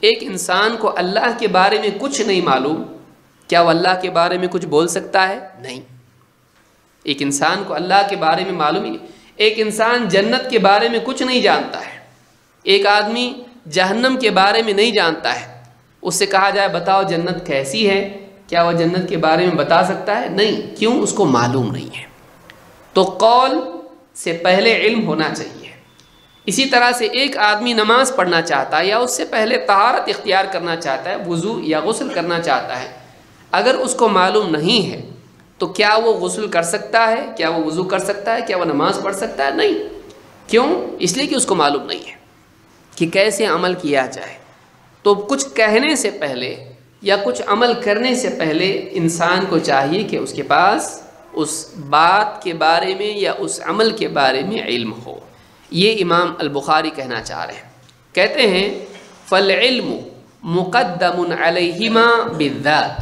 ایک انسان کو اللہ کے بارے میں کچھ نہیں معلوم، کیا وہ اللہ کے بارے میں کچھ بول سکتا ہے؟ نہیں۔ ایک انسان کو اللہ کے بارے میں معلوم ہی نہیں، ایک انسان جنت کے بارے میں کچھ نہیں جانتا ہے، ایک آدمی جہنم کے بارے میں نہیں جانتا ہے، اس سے کہا جائے بتاؤ جنت کیسی ہے، کیا وہ جنت کے بارے میں بتا سکتا ہے؟ نہیں، کیوں؟ اس کو معلوم نہیں ہے۔ تو قول سے پہلے علم ہونا چاہیے۔ اسی طرح سے ایک آدمی نماز پڑھنا چاہتا ہے یا اس سے پہلے طہارت اختیار کرنا چاہتا ہے، وضو یا غسل کرنا چاہتا ہے، اگر اس کو معلوم نہیں ہے تو کیا وہ غسل کر سکتا ہے؟ کیا وہ وضو کر سکتا ہے؟ کیا وہ نماز پڑھ سکتا ہے؟ نہیں۔ کیوں؟ اس لیے کہ اس کو معلوم نہیں ہے کہ کیسے عمل کیا جائے۔ تو کچھ کہنے سے پہلے یا کچھ عمل کرنے سے پہلے انسان کو چاہیے کہ اس کے پاس اس بات کے بارے میں یا اس عمل کے بارے میں علم ہو۔ یہ امام البخاری کہنا چاہ رہے ہیں، کہتے ہیں فالعلم مقدم علیہما بالذات،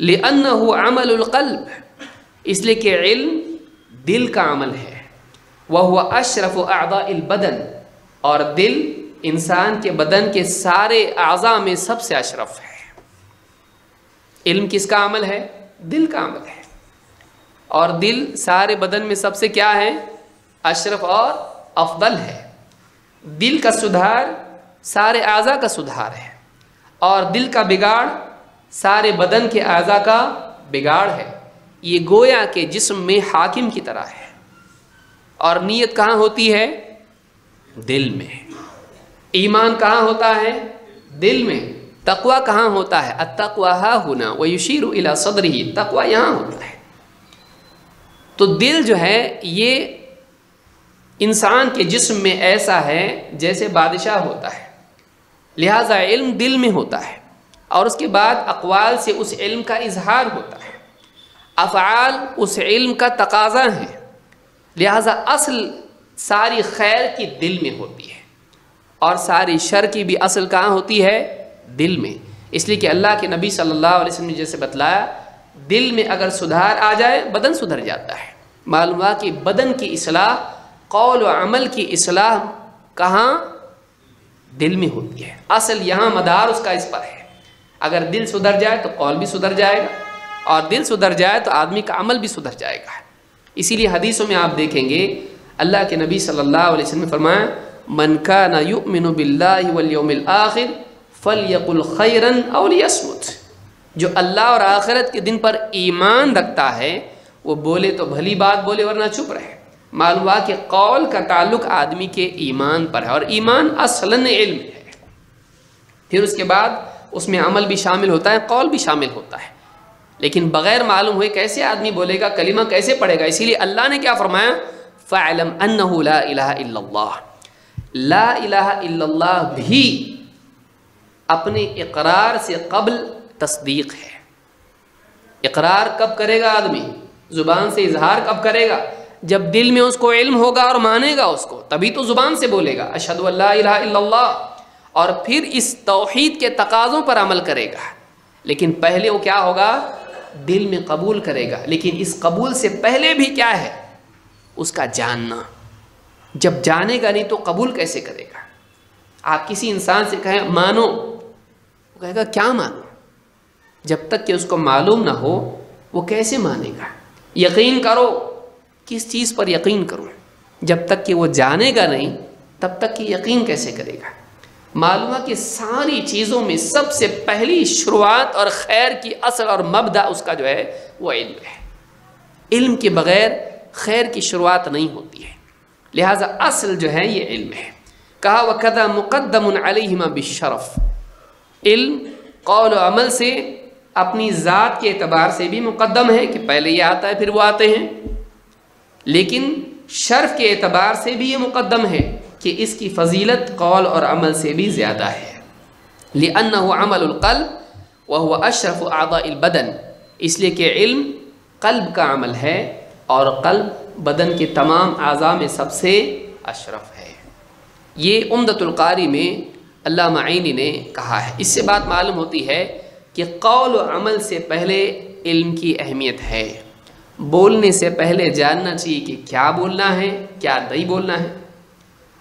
لأنه عمل القلب، اس لیے کہ علم دل کا عمل ہے، وهو اشرف اعضاء البدن، اور دل انسان کے بدن کے سارے اعضاء میں سب سے اشرف ہے۔ علم کس کا عمل ہے؟ دل کا عمل ہے، اور دل سارے بدن میں سب سے کیا ہے؟ اشرف اور افضل ہے۔ دل کا سدھار سارے اعضاء کا سدھار ہے، اور دل کا بگاڑ سارے بدن کے اعضاء کا بگاڑ ہے۔ یہ گویا کہ جسم میں حاکم کی طرح ہے، اور نیت کہاں ہوتی ہے؟ دل میں۔ ایمان کہاں ہوتا ہے؟ دل میں۔ تقوی کہاں ہوتا ہے؟ التقوی ہا ہونا ویشیر الی صدرہ، تقوی یہاں ہوتا ہے۔ تو دل جو ہے یہ انسان کے جسم میں ایسا ہے جیسے بادشاہ ہوتا ہے، لہذا علم دل میں ہوتا ہے، اور اس کے بعد اقوال سے اس علم کا اظہار ہوتا ہے، افعال اس علم کا تقاضا ہے، لہذا اصل ساری خیر کی دل میں ہوتی ہے، اور ساری شر کی بھی اصل کہاں ہوتی ہے؟ دل میں۔ اس لیے کہ اللہ کے نبی صلی اللہ علیہ وسلم نے جیسے بتلایا، دل میں اگر سدھار آ جائے بدن سدھر جاتا ہے۔ معلوم ہوا کہ بدن کی اصلاح، قول و عمل کی اصلاح کہاں؟ دل میں ہوتی ہے۔ اصل یہاں مدار اس کا اس پر ہے۔ اگر دل سدھر جائے تو قول بھی سدھر جائے گا، اور دل سدھر جائے تو آدمی کا عمل بھی سدھر جائے گا۔ اسی لیے حدیثوں میں آپ دیکھیں گے اللہ کے نبی صلی اللہ علیہ وسلم نے فرمایا، من کان یؤمن باللہ والیوم الآخر فلیقل خیرا او لیصمت، جو اللہ اور آخرت کے دن پر ایمان رکھتا ہے وہ بولے تو بھلی بات بولے ورنہ چپ رہے۔ معلوم ہوا کہ قول کا تعلق آدمی کے ایمان پر ہے، اور ایمان اصلاً علم ہے، پھر اس کے بعد اس میں عمل بھی شامل ہوتا ہے، قول بھی شامل ہوتا ہے، لیکن بغیر معلوم ہوئے کیسے آدمی بولے گا، کلمہ کیسے پڑھے گا؟ اسی لیے اللہ نے کیا فرمایا؟ فَاعْلَمْ أَنَّهُ لَا إِلَهَ إِلَّا اللَّهُ، لا الہ الا اللہ بھی اپنے اقرار سے قبل تصدیق ہے۔ اقرار کب کرے گا آدمی؟ زبان سے اظہار کب کرے گا؟ جب دل میں اس کو علم ہوگا اور مانے گا اس کو، تبھی تو زبان سے بولے گا اشہد ان لا الہ الا اللہ، اور پھر اس توحید کے تقاضوں پر عمل کرے گا۔ لیکن پہلے وہ کیا ہوگا؟ دل میں قبول کرے گا، لیکن اس قبول سے پہلے بھی کیا ہے؟ اس کا جاننا۔ جب جانے گا نہیں تو قبول کیسے کرے گا؟ آپ کسی انسان سے کہیں مانو، وہ کہے گا کیا مانو؟ جب تک کہ اس کو معلوم نہ ہو وہ کیسے مانے گا؟ یقین کرو، کس چیز پر یقین کروں؟ جب تک کہ وہ جانے گا نہیں تب تک کہ یقین کیسے کرے گا؟ معلوم ہے کہ ساری چیزوں میں سب سے پہلی شروعات اور خیر کی اصل اور مبدا اس کا جو ہے وہ علم ہے۔ علم کے بغیر خیر کی شروعات نہیں ہوتی ہے، لہٰذا اصل جو ہے یہ علم ہے۔ کہا وَكَذَا مُقَدَّمٌ عَلَيْهِمَا بِالشَّرَف، علم قول و عمل سے اپنی ذات کے اعتبار سے بھی مقدم ہے کہ پہلے یہ آتا ہے پھر وہ آتے ہیں، لیکن شرف کے اعتبار سے بھی یہ مقدم ہے کہ اس کی فضیلت قول اور عمل سے بھی زیادہ ہے۔ لِأَنَّهُ عَمَلُ الْقَلْبِ وَهُوَ أَشْرَفُ أَعْضَاءِ الْبَدَنِ، اس لیے کہ علم قلب کا عمل ہے، اور قلب بدن کے تمام اعضاء میں سب سے اشرف ہے۔ یہ عمدۃ القاری میں علامہ عینی نے کہا ہے۔ اس سے بات معلوم ہوتی ہے کہ قول و عمل سے پہلے علم کی اہمیت ہے۔ بولنے سے پہلے جاننا چاہیے کہ کیا بولنا ہے کیا نہیں بولنا ہے،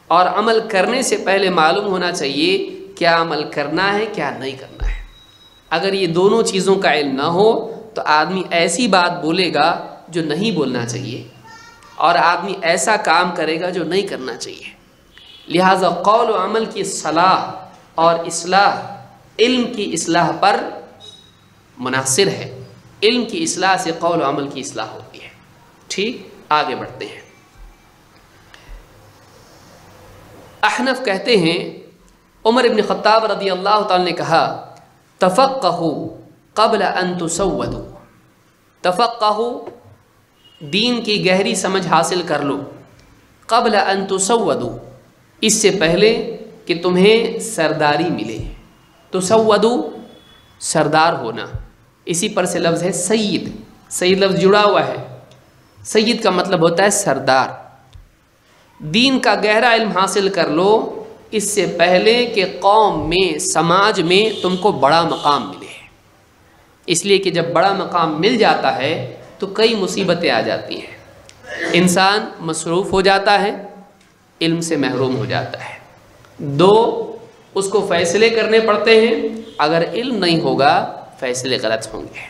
اور عمل کرنے سے پہلے معلوم ہونا چاہیے کیا عمل کرنا ہے کیا نہیں کرنا ہے۔ اگر یہ دونوں چیزوں کا علم نہ ہو تو آدمی ایسی بات بولے گا جو نہیں بولنا چاہیے، اور آدمی ایسا کام کرے گا جو نہیں کرنا چاہیے۔ لہٰذا قول و عمل کی صلاح اور اصلاح علم کی اصلاح پر منحصر ہے۔ علم کی اصلاح سے قول و عمل کی اصلاح ہوتی ہے۔ ٹھیک، آگے بڑھتے ہیں۔ احنف کہتے ہیں عمر بن خطاب رضی اللہ تعالی نے کہا تفقہوا قبل ان تسودوا، تفقہوا دین کی گہری سمجھ حاصل کر لو، قبل ان تسودوا اس سے پہلے کہ تمہیں سرداری ملے۔ تسودوا سردار ہونا، اسی پر سے لفظ ہے سید، سید لفظ جڑا ہوا ہے، سید کا مطلب ہوتا ہے سردار۔ دین کا گہرا علم حاصل کر لو اس سے پہلے کہ قوم میں سماج میں تم کو بڑا مقام ملے۔ اس لیے کہ جب بڑا مقام مل جاتا ہے تو کئی مصیبتیں آ جاتی ہیں، انسان مصروف ہو جاتا ہے، علم سے محروم ہو جاتا ہے۔ 2، اس کو فیصلے کرنے پڑتے ہیں، اگر علم نہیں ہوگا فیصلے غلط ہوں گے۔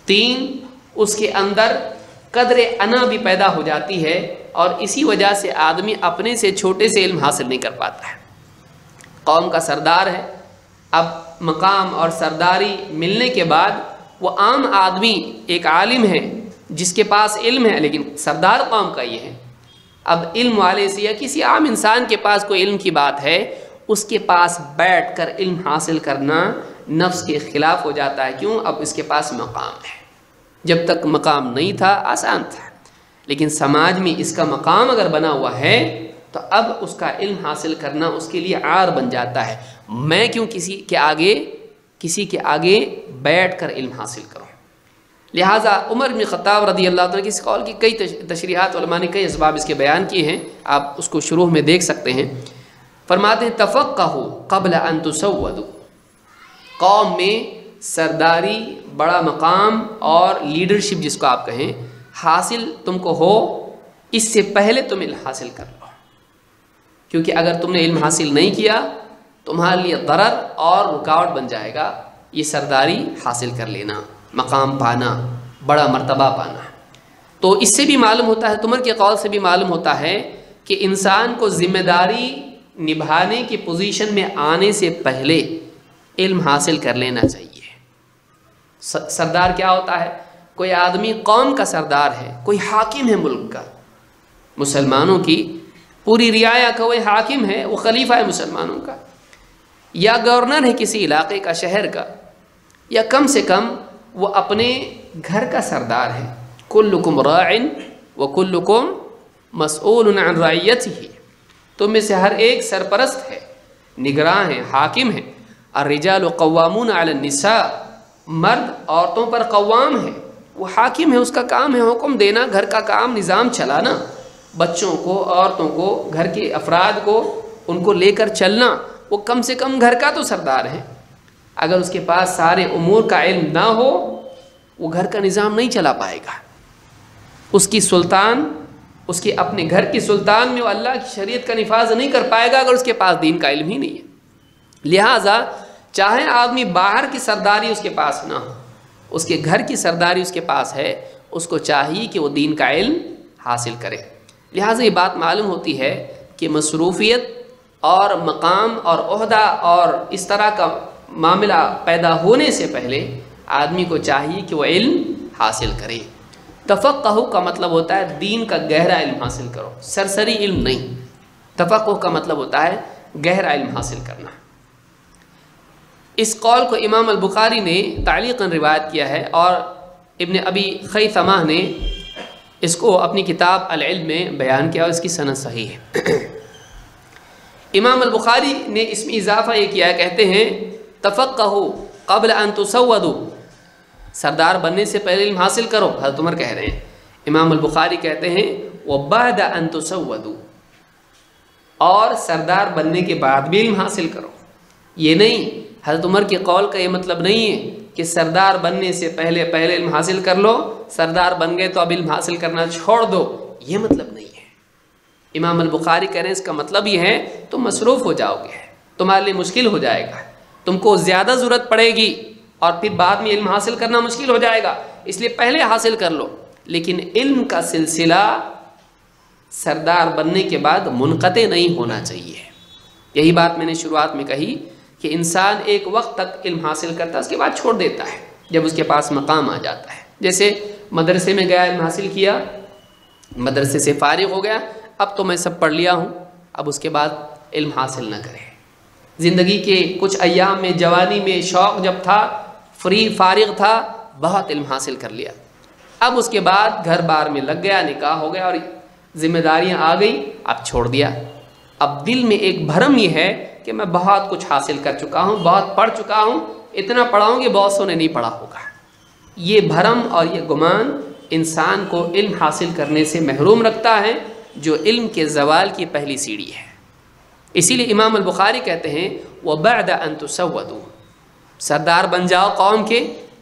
3، اس کے اندر قدر انا بھی پیدا ہو جاتی ہے، اور اسی وجہ سے آدمی اپنے سے چھوٹے سے علم حاصل نہیں کر پاتا ہے۔ قوم کا سردار ہے، اب مقام اور سرداری ملنے کے بعد وہ عام آدمی ایک عالم ہے جس کے پاس علم ہے، لیکن سردار قوم کا یہ ہے۔ اب علم والے سے یا کسی عام انسان کے پاس کوئی علم کی بات ہے، اس کے پاس بیٹھ کر علم حاصل کرنا نفس کے خلاف ہو جاتا ہے۔ کیوں؟ اب اس کے پاس مقام ہے، جب تک مقام نہیں تھا آسان تھا، لیکن سماج میں اس کا مقام اگر بنا ہوا ہے تو اب اس کا علم حاصل کرنا اس کے لیے عار بن جاتا ہے۔ میں کیوں کسی کے آگے بیٹھ کر علم حاصل کروں؟ لہٰذا عمر بن خطاب رضی اللہ عنہ کی اس قول کی کئی تشریحات علماء نے کئی اسباب اس کے بیان کیے ہیں، آپ اس کو شروع میں دیکھ سکتے ہیں۔ فرماتے ہیں تفقہوا قبل ان تسودوا، قوم میں سرداری، بڑا مقام اور لیڈرشپ جس کو آپ کہیں حاصل تم کو ہو، اس سے پہلے تم علم حاصل کر لو، کیونکہ اگر تم نے علم حاصل نہیں کیا تمہارے لیے ضرر اور رکاوٹ بن جائے گا یہ سرداری حاصل کر لینا، مقام پانا، بڑا مرتبہ پانا۔ تو اس سے بھی معلوم ہوتا ہے، تمر کے قول سے بھی معلوم ہوتا ہے کہ انسان کو ذمہ داری نبھانے کی پوزیشن میں آنے سے پہلے علم حاصل کر لینا چاہیے۔ سردار کیا ہوتا ہے؟ کوئی آدمی قوم کا سردار ہے، کوئی حاکم ہے ملک کا، مسلمانوں کی پوری رعایا کا وہ حاکم ہے، وہ خلیفہ ہے مسلمانوں کا، یا گورنر ہے کسی علاقے کا، شہر کا، یا کم سے کم وہ اپنے گھر کا سردار ہے۔ کلکم راع وکلکم مسئول عن رعیتہ، تم میں سے ہر ایک سرپرست ہے، نگراں ہے، حاکم ہے۔ الرجال قوامون علی النساء، مرد عورتوں پر قوام ہے، وہ حاکم ہے، اس کا کام ہے حکم دینا، گھر کا کام نظام چلانا، بچوں کو، عورتوں کو، گھر کے افراد کو، ان کو لے کر چلنا، وہ کم سے کم گھر کا تو سردار ہے۔ اگر اس کے پاس سارے امور کا علم نہ ہو وہ گھر کا نظام نہیں چلا پائے گا۔ اس کی سلطان، اس کے اپنے گھر کی سلطان میں وہ اللہ کی شریعت کا نفاذ نہیں کر پائے گا اگر اس کے پاس دین کا علم ہی نہیں ہے۔ لہٰذا چاہے آدمی باہر کی سرداری اس کے پاس نہ ہو، اس کے گھر کی سرداری اس کے پاس ہے، اس کو چاہیے کہ وہ دین کا علم حاصل کرے۔ لہٰذا یہ بات معلوم ہوتی ہے کہ مصروفیت اور مقام اور عہدہ اور اس طرح کا معاملہ پیدا ہونے سے پہلے آدمی کو چاہیے کہ وہ علم حاصل کرے۔ تفقہ کا مطلب ہوتا ہے دین کا گہرا علم حاصل کرو، سرسری علم نہیں۔ تفقہ کا مطلب ہوتا ہے گہرا علم حاصل کرنا۔ اس قول کو امام البخاری نے تعلیقاً روایت کیا ہے، اور ابن ابی خیثمہ نے اس کو اپنی کتاب العلم میں بیان کیا، اور اس کی سند صحیح ہے۔ امام البخاری نے اس میں اضافہ یہ کیا ہے، کہتے ہیں تفقہوا قبل ان تسودوا، سردار بننے سے پہلے علم حاصل کرو، حضرت عمر کہہ رہے ہیں۔ امام البخاری کہتے ہیں وبعد ان تسودوا، اور سردار بننے کے بعد بھی علم حاصل کرو۔ یہ نہیں، حضرت عمر کے قول کا یہ مطلب نہیں ہے کہ سردار بننے سے پہلے علم حاصل کر لو، سردار بن گئے تو اب علم حاصل کرنا چھوڑ دو، یہ مطلب نہیں ہے۔ امام البخاری کہہ رہے ہیں اس کا مطلب یہ ہے تم مصروف ہو جاؤ گے، تمہارے لیے مشکل ہو جائے گا، تم کو زیادہ ضرورت پڑے گی، اور پھر بعد میں علم حاصل کرنا مشکل ہو جائے گا، اس لیے پہلے حاصل کر لو۔ لیکن علم کا سلسلہ سردار بننے کے بعد منقطع نہیں ہونا چاہیے۔ یہی بات میں نے شروعات میں کہی کہ انسان ایک وقت تک علم حاصل کرتا ہے، اس کے بعد چھوڑ دیتا ہے جب اس کے پاس مقام آ جاتا ہے۔ جیسے مدرسے میں گیا، علم حاصل کیا، مدرسے سے فارغ ہو گیا، اب تو میں سب پڑھ لیا ہوں، اب اس کے بعد علم حاصل نہ کرے۔ زندگی کے کچھ ایام میں، جوانی میں شوق جب تھا، فارغ تھا، بہت علم حاصل کر لیا، اب اس کے بعد گھر بار میں لگ گیا، نکاح ہو گیا اور ذمہ داریاں آ گئی، اب چھوڑ دیا۔ اب دل میں ایک بھرم یہ ہے کہ میں بہت کچھ حاصل کر چکا ہوں، بہت پڑھ چکا ہوں، اتنا پڑھا ہوں کہ بہت سو نے نہیں پڑھا ہوگا۔ یہ بھرم اور یہ گمان انسان کو علم حاصل کرنے سے محروم رکھتا ہے، جو علم کے زوال کی پہلی سیڑھی ہے۔ اسی لیے امام البخاری کہتے ہیں وَبَعْدَ أَن تُسَوَّدُوا، سردار بن جاؤ قوم کے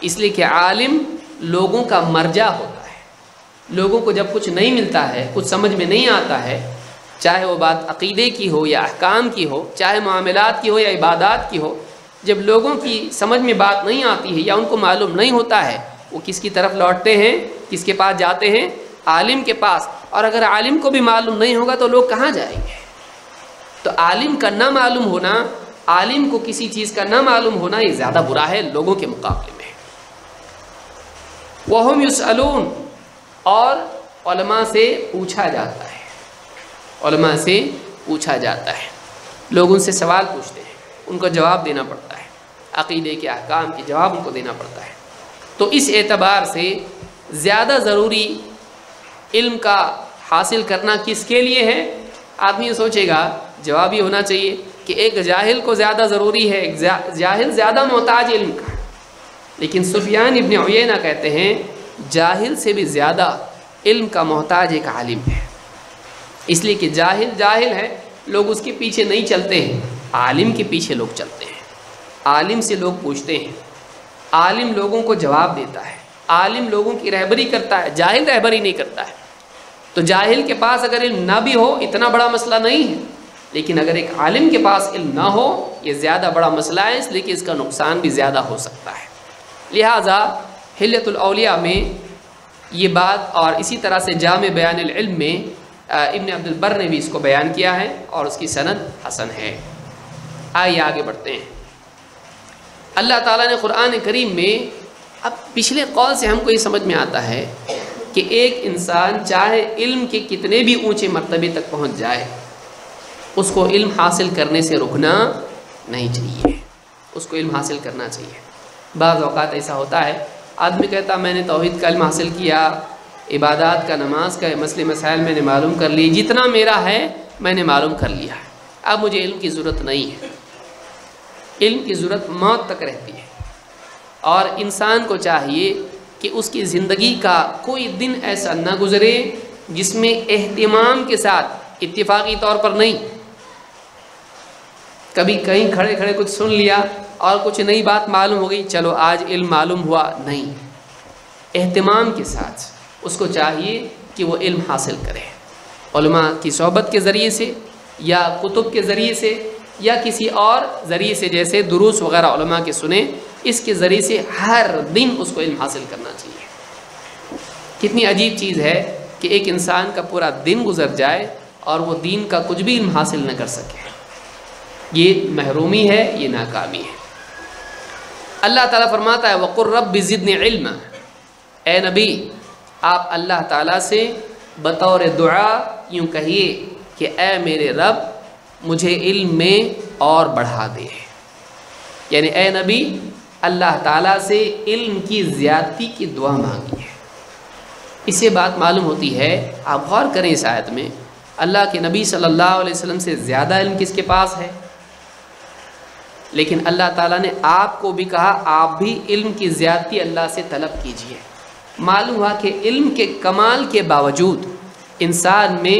اس لیے کہ عالم لوگوں کا مرجع ہوتا ہے. لوگوں کو جب کچھ نہیں ملتا ہے، کچھ سمجھ میں نہیں آتا ہے، چاہے وہ بات عقیدے کی ہو یا احکام کی ہو، چاہے معاملات کی ہو یا عبادات کی ہو، جب لوگوں کی سمجھ میں بات نہیں آتی ہے یا ان کو معلوم نہیں ہوتا ہے، وہ کس کی طرف لوٹتے ہیں؟ کس کے پاس جاتے ہیں؟ عالم کے پاس. اور اگر عالم کو بھی معلوم نہیں ہوگا تو لوگ کہاں جائیں گے؟ تو عالم کا نہ معلوم ہونا، عالم کو کسی چیز کا نہ معلوم ہونا، یہ زیادہ برا ہے لوگوں کے مقابلے میں. وَهُمْ يُسْأَلُونَ، اور علماء سے پوچھا جاتا ہے. علماء سے پوچھا جاتا ہے، لوگ ان سے سوال پوچھتے ہیں، ان کو جواب دینا پڑتا ہے، عقیدے کے احکام کے جواب ان کو دینا پڑتا ہے. تو اس اعتبار سے زیادہ ضروری علم کا حاصل کرنا کس کے لیے ہے؟ آدمی یہ سوچے گا جواب یہ ہونا چاہیے کہ ایک جاہل کو زیادہ ضروری ہے، ایک جاہل زیادہ محتاج علم کا. لیکن سفیان ابن عیینہ کہتے ہیں جاہل سے بھی زیادہ علم کا محتاج ایک عالم ہے. اس لیے کہ جاہل ہے، لوگ اس کے پیچھے نہیں چلتے ہیں، عالم کے پیچھے لوگ چلتے ہیں. عالم سے لوگ پوچھتے ہیں، عالم لوگوں کو جواب دیتا ہے، عالم لوگوں کی رہبری کرتا ہے، جاہل رہبری نہیں کرتا ہے. تو جاہل کے پاس اگر علم نہ بھی ہو اتنا بڑا مسئلہ نہیں ہے، لیکن اگر ایک عالم کے پاس علم نہ ہو یہ زیادہ بڑا مسئلہ ہے، اس لیے کہ اس کا نقصان بھی زیادہ ہو سکتا ہے. لہٰذا حلیۃ الاولیاء میں یہ بات، اور اسی طرح سے جامع بیان العلم میں ابن عبد البر نے بھی اس کو بیان کیا ہے اور اس کی سند حسن ہے. آئیے آگے بڑھتے ہیں. اللہ تعالیٰ نے قرآن کریم میں، اب پچھلے قول سے ہم کو یہ سمجھ میں آتا ہے کہ ایک انسان چاہے علم کے کتنے بھی اونچے مرتبے تک پہنچ جائے، اس کو علم حاصل کرنے سے رکنا نہیں چاہیے، اس کو علم حاصل کرنا چاہیے. بعض اوقات ایسا ہوتا ہے، آدمی کہتا میں نے توحید کا علم حاصل کیا، عبادات کا، نماز کا، مسئلے مسائل میں نے معلوم کر لی، جتنا میرا ہے میں نے معلوم کر لیا، اب مجھے علم کی ضرورت نہیں ہے. علم کی ضرورت موت تک رہتی ہے، اور انسان کو چاہیے کہ اس کی زندگی کا کوئی دن ایسا نہ گزرے جس میں اہتمام کے ساتھ، اتفاقی طور پر نہیں، کبھی کہیں کھڑے کھڑے کچھ سن لیا اور کچھ نئی بات معلوم ہو گئی، چلو آج علم معلوم ہوا، نہیں. اہتمام کے ساتھ اس کو چاہیے کہ وہ علم حاصل کرے، علماء کی صحبت کے ذریعے سے یا کتب کے ذریعے سے یا کسی اور ذریعے سے، جیسے دروس وغیرہ علماء کے سنیں، اس کے ذریعے سے ہر دن اس کو علم حاصل کرنا چاہیے. کتنی عجیب چیز ہے کہ ایک انسان کا پورا دن گزر جائے اور وہ دین کا کچھ بھی علم حاصل نہ کر سکے. یہ محرومی ہے، یہ ناکامی ہے. اللہ تعالیٰ فرماتا ہے وَقُلْ رَبِّ زِدْنِي عِلْمًا، اے نبی آپ اللہ تعالیٰ سے بطور دعا یوں کہیے کہ اے میرے رب مجھے علم میں اور بڑھا دے. یعنی اے نبی اللہ تعالیٰ سے علم کی زیادتی کی دعا مانگی ہے. اس سے بات معلوم ہوتی ہے، آپ غور کریں اس آیت میں، اللہ کے نبی صلی اللہ علیہ وسلم سے زیادہ علم کس کے پاس ہے؟ لیکن اللہ تعالیٰ نے آپ کو بھی کہا آپ بھی علم کی زیادتی اللہ سے طلب کیجیے. معلوم ہوا کہ علم کے کمال کے باوجود انسان میں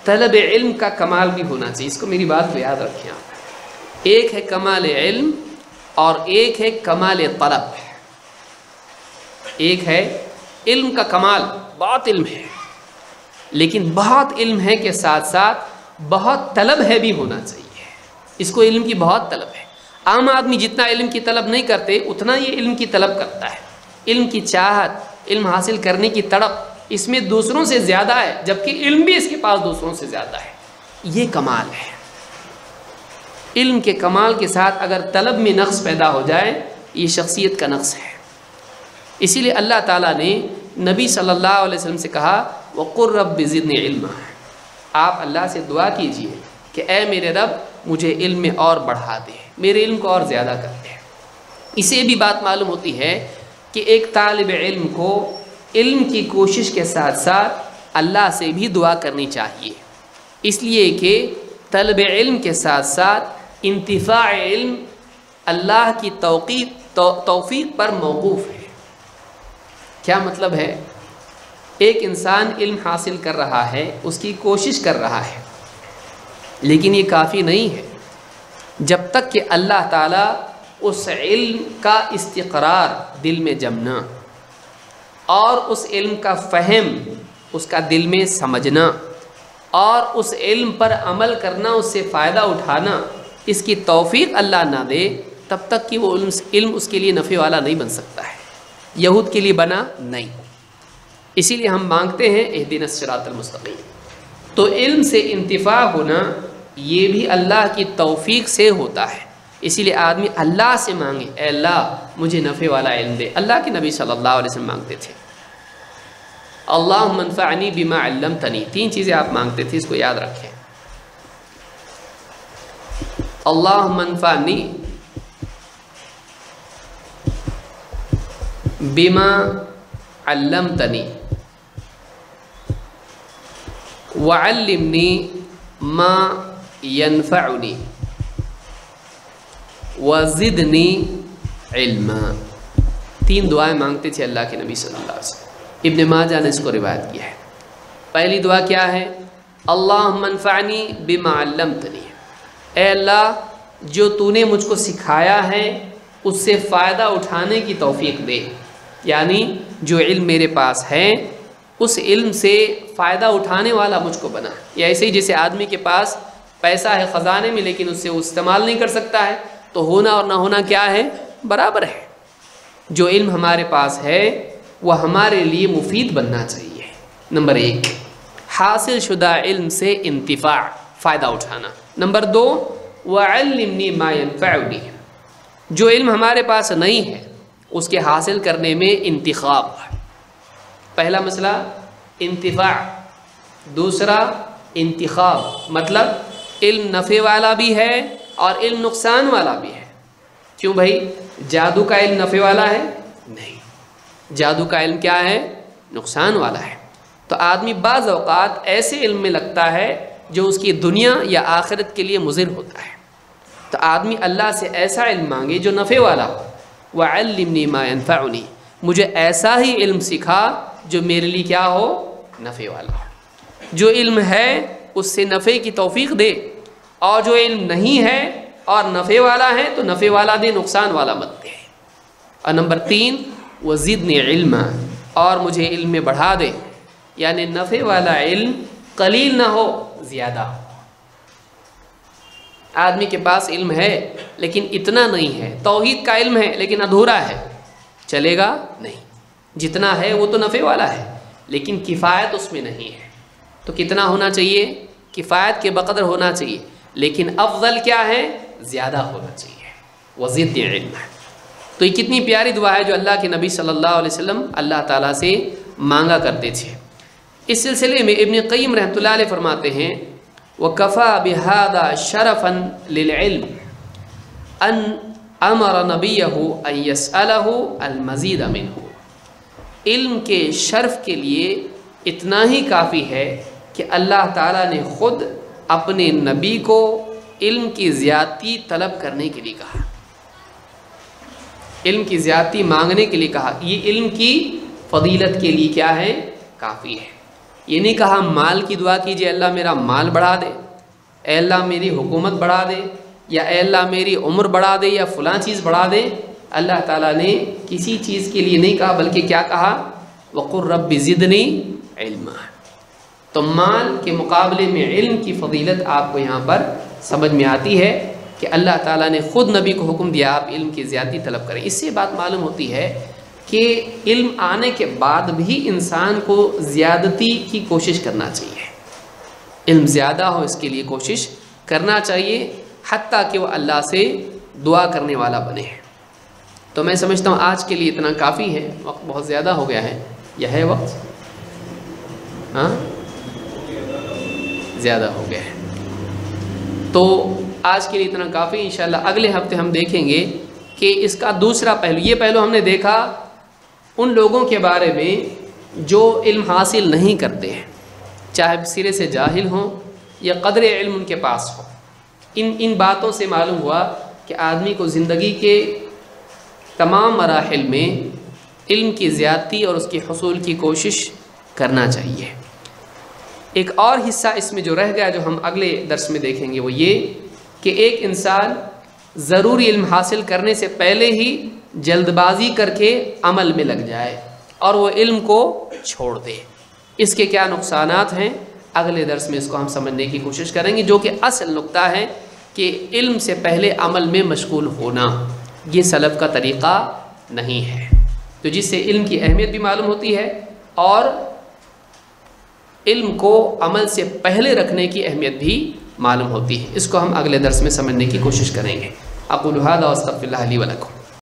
طلب علم کا کمال بھی ہونا چاہیے. اس کو میری بات کو یاد رکھیں آپ. ایک ہے کمال علم اور ایک ہے کمال طلب. ایک ہے علم کا کمال، بہت علم ہے، لیکن بہت علم ہے کے ساتھ ساتھ بہت طلب ہے بھی ہونا چاہیے. اس کو علم کی بہت طلب ہے. عام آدمی جتنا علم کی طلب نہیں کرتے اتنا یہ علم کی طلب کرتا ہے. علم کی چاہت، علم حاصل کرنے کی تڑپ اس میں دوسروں سے زیادہ ہے، جبکہ علم بھی اس کے پاس دوسروں سے زیادہ ہے. یہ کمال ہے. علم کے کمال کے ساتھ اگر طلب میں نقص پیدا ہو جائے یہ شخصیت کا نقص ہے. اسی لیے اللہ تعالیٰ نے نبی صلی اللہ علیہ وسلم سے کہا وَقُلْ رَبِّ زِدْنِي عِلْمًا، آپ اللہ سے دعا کیجئے کہ اے میرے رب مجھے علم میں اور بڑھا دے، میرے علم کو اور زیادہ کر دے. اسے بھی بات معلوم ہوتی ہے کہ ایک طالب علم کو علم کی کوشش کے ساتھ ساتھ اللہ سے بھی دعا کرنی چاہیے، اس لیے کہ طلب علم کے ساتھ ساتھ انتفاع علم اللہ کی توفیق پر موقوف ہے. کیا مطلب ہے؟ ایک انسان علم حاصل کر رہا ہے، اس کی کوشش کر رہا ہے، لیکن یہ کافی نہیں ہے. جب تک کہ اللہ تعالیٰ اس علم کا استقرار دل میں جمنا اور اس علم کا فہم اس کا دل میں سمجھنا اور اس علم پر عمل کرنا، اس سے فائدہ اٹھانا، اس کی توفیق اللہ نہ دے تب تک کہ وہ علم اس کے لیے نفع والا نہیں بن سکتا ہے، یہود کے لیے بنا نہیں۔ اسی لیے ہم مانگتے ہیں اہدنا الصراط المستقیم۔ تو علم سے انتفاع ہونا یہ بھی اللہ کی توفیق سے ہوتا ہے، اسی لیے آدمی اللہ سے مانگے، اے اللہ مجھے نفع والا علم دے۔ اللہ کے نبی صلی اللہ علیہ وسلم مانگتے تھے اللہم انفعنی بما علمتنی، 3 چیزیں آپ مانگتے تھے، اس کو یاد رکھیں۔ اللہم انفعنی بما علمتنی وعلمنی ما ینفعنی وزدنی علما۔ 3 دعائیں مانگتے تھے اللہ کے نبی صلی اللہ علیہ وسلم۔ ابن ماجہ نے اس کو روایت کیا ہے۔ پہلی دعا کیا ہے؟ اللہم انفعنی بما علمتنی، اے اللہ جو تو نے مجھ کو سکھایا ہے اس سے فائدہ اٹھانے کی توفیق دے، یعنی جو علم میرے پاس ہے اس علم سے فائدہ اٹھانے والا مجھ کو بنا۔ یا ایسے ہی جیسے آدمی کے پاس پیسہ ہے خزانے میں لیکن اس سے وہ استعمال نہیں کر سکتا ہے، تو ہونا اور نہ ہونا کیا ہے؟ برابر ہے۔ جو علم ہمارے پاس ہے وہ ہمارے لیے مفید بننا چاہیے۔ نمبر 1 حاصل شدہ علم سے انتفاع، فائدہ اٹھانا۔ نمبر 2 وعلمنی ما ینفعنی، جو علم ہمارے پاس نہیں ہے اس کے حاصل کرنے میں انتخاب۔ پہلا مسئلہ انتفاع، دوسرا انتخاب، مطلب علم نفع والا بھی ہے اور علم نقصان والا بھی ہے۔ کیوں بھائی؟ جادو کا علم نفع والا ہے؟ نہیں، جادو کا علم کیا ہے؟ نقصان والا ہے۔ تو آدمی بعض اوقات ایسے علم میں لگتا ہے جو اس کی دنیا یا آخرت کے لیے مضر ہوتا ہے، تو آدمی اللہ سے ایسا علم مانگے جو نفع والا ہو۔ وعلمنی ما ینفعنی، مجھے ایسا ہی علم سکھا جو میرے لیے کیا ہو؟ نفع والا ہو۔ جو علم ہے اس سے نفع کی توفیق دے، اور جو علم نہیں ہے اور نفع والا ہے تو نفع والا دے، نقصان والا مت دے۔ اور نمبر 3 وزدنی علما، اور مجھے علم میں بڑھا دے، یعنی نفع والا علم قلیل نہ ہو، زیادہ ہو۔ آدمی کے پاس علم ہے لیکن اتنا نہیں ہے، توحید کا علم ہے لیکن ادھورا ہے، چلے گا نہیں۔ جتنا ہے وہ تو نفع والا ہے لیکن کفایت اس میں نہیں ہے، تو کتنا ہونا چاہیے؟ کفایت کے بقدر ہونا چاہیے، لیکن افضل کیا ہے؟ زیادہ ہونا چاہیے۔ وزدنی علما، تو یہ کتنی پیاری دعا ہے جو اللہ کے نبی صلی اللہ علیہ وسلم اللہ تعالیٰ سے مانگا کرتے تھے۔ اس سلسلے میں ابن قیم رحمۃ اللہ علیہ فرماتے ہیں وَكَفَى بِهَذَا شَرَفًا لِلْعِلْمِ أَنْ أَمَرَ نَبِيَّهُ أَنْ يَسْأَلَهُ الْمَزِيدَ مِنْهُ، علم کے شرف کے لیے اتنا ہی کافی ہے کہ اللہ تعالیٰ نے خود اپنے نبی کو علم کی زیادتی طلب کرنے کے لیے کہا، علم کی زیادتی مانگنے کے لیے کہا۔ یہ علم کی فضیلت کے لیے کیا ہے؟ کافی ہے۔ یہ نہیں کہا مال کی دعا کیجئے اللہ میرا مال بڑھا دے، اے اللہ میری حکومت بڑھا دے، یا اے اللہ میری عمر بڑھا دے، یا فلاں چیز بڑھا دے۔ اللہ تعالیٰ نے کسی چیز کے لیے نہیں کہا، بلکہ کیا کہا؟ وَقُلْ رَبِّ زِدْنِی عِلْمًا۔ تو مال کے مقابلے میں علم کی فضیلت آپ کو یہاں پر سمجھ میں آتی ہے کہ اللہ تعالیٰ نے خود نبی کو حکم دیا آپ علم کی زیادتی طلب کریں۔ اس سے بات معلوم ہوتی ہے کہ علم آنے کے بعد بھی انسان کو زیادتی کی کوشش کرنا چاہیے، علم زیادہ ہو اس کے لیے کوشش کرنا چاہیے، حتیٰ کہ وہ اللہ سے دعا کرنے والا بنے۔ تو میں سمجھتا ہوں آج کے لیے اتنا کافی ہے، وقت بہت زیادہ ہو گیا ہے، یہ ہے وقت؟ ہاں زیادہ ہو گیا ہے، تو آج کے لیے اتنا کافی۔ انشاءاللہ اگلے ہفتے ہم دیکھیں گے کہ اس کا دوسرا پہلو، یہ پہلو ہم نے دیکھا ان لوگوں کے بارے میں جو علم حاصل نہیں کرتے ہیں، چاہے سرے سے جاہل ہوں یا قدر علم ان کے پاس ہو۔ ان باتوں سے معلوم ہوا کہ آدمی کو زندگی کے تمام مراحل میں علم کی زیادتی اور اس کے حصول کی کوشش کرنا چاہیے۔ ایک اور حصہ اس میں جو رہ گیا جو ہم اگلے درس میں دیکھیں گے وہ یہ کہ ایک انسان ضروری علم حاصل کرنے سے پہلے ہی جلد بازی کر کے عمل میں لگ جائے اور وہ علم کو چھوڑ دے۔ اس کے کیا نقصانات ہیں اگلے درس میں اس کو ہم سمجھنے کی کوشش کریں گے، جو کہ اصل نقطہ ہے کہ علم سے پہلے عمل میں مشغول ہونا یہ سلف کا طریقہ نہیں ہے، تو جس سے علم کی اہمیت بھی معلوم ہوتی ہے اور علم کو عمل سے پہلے رکھنے کی اہمیت بھی معلوم ہوتی ہے۔ اس کو ہم اگلے درس میں سمجھنے کی کوشش کریں گے۔ اقول ھذا واستغفر اللہ لی ولکم۔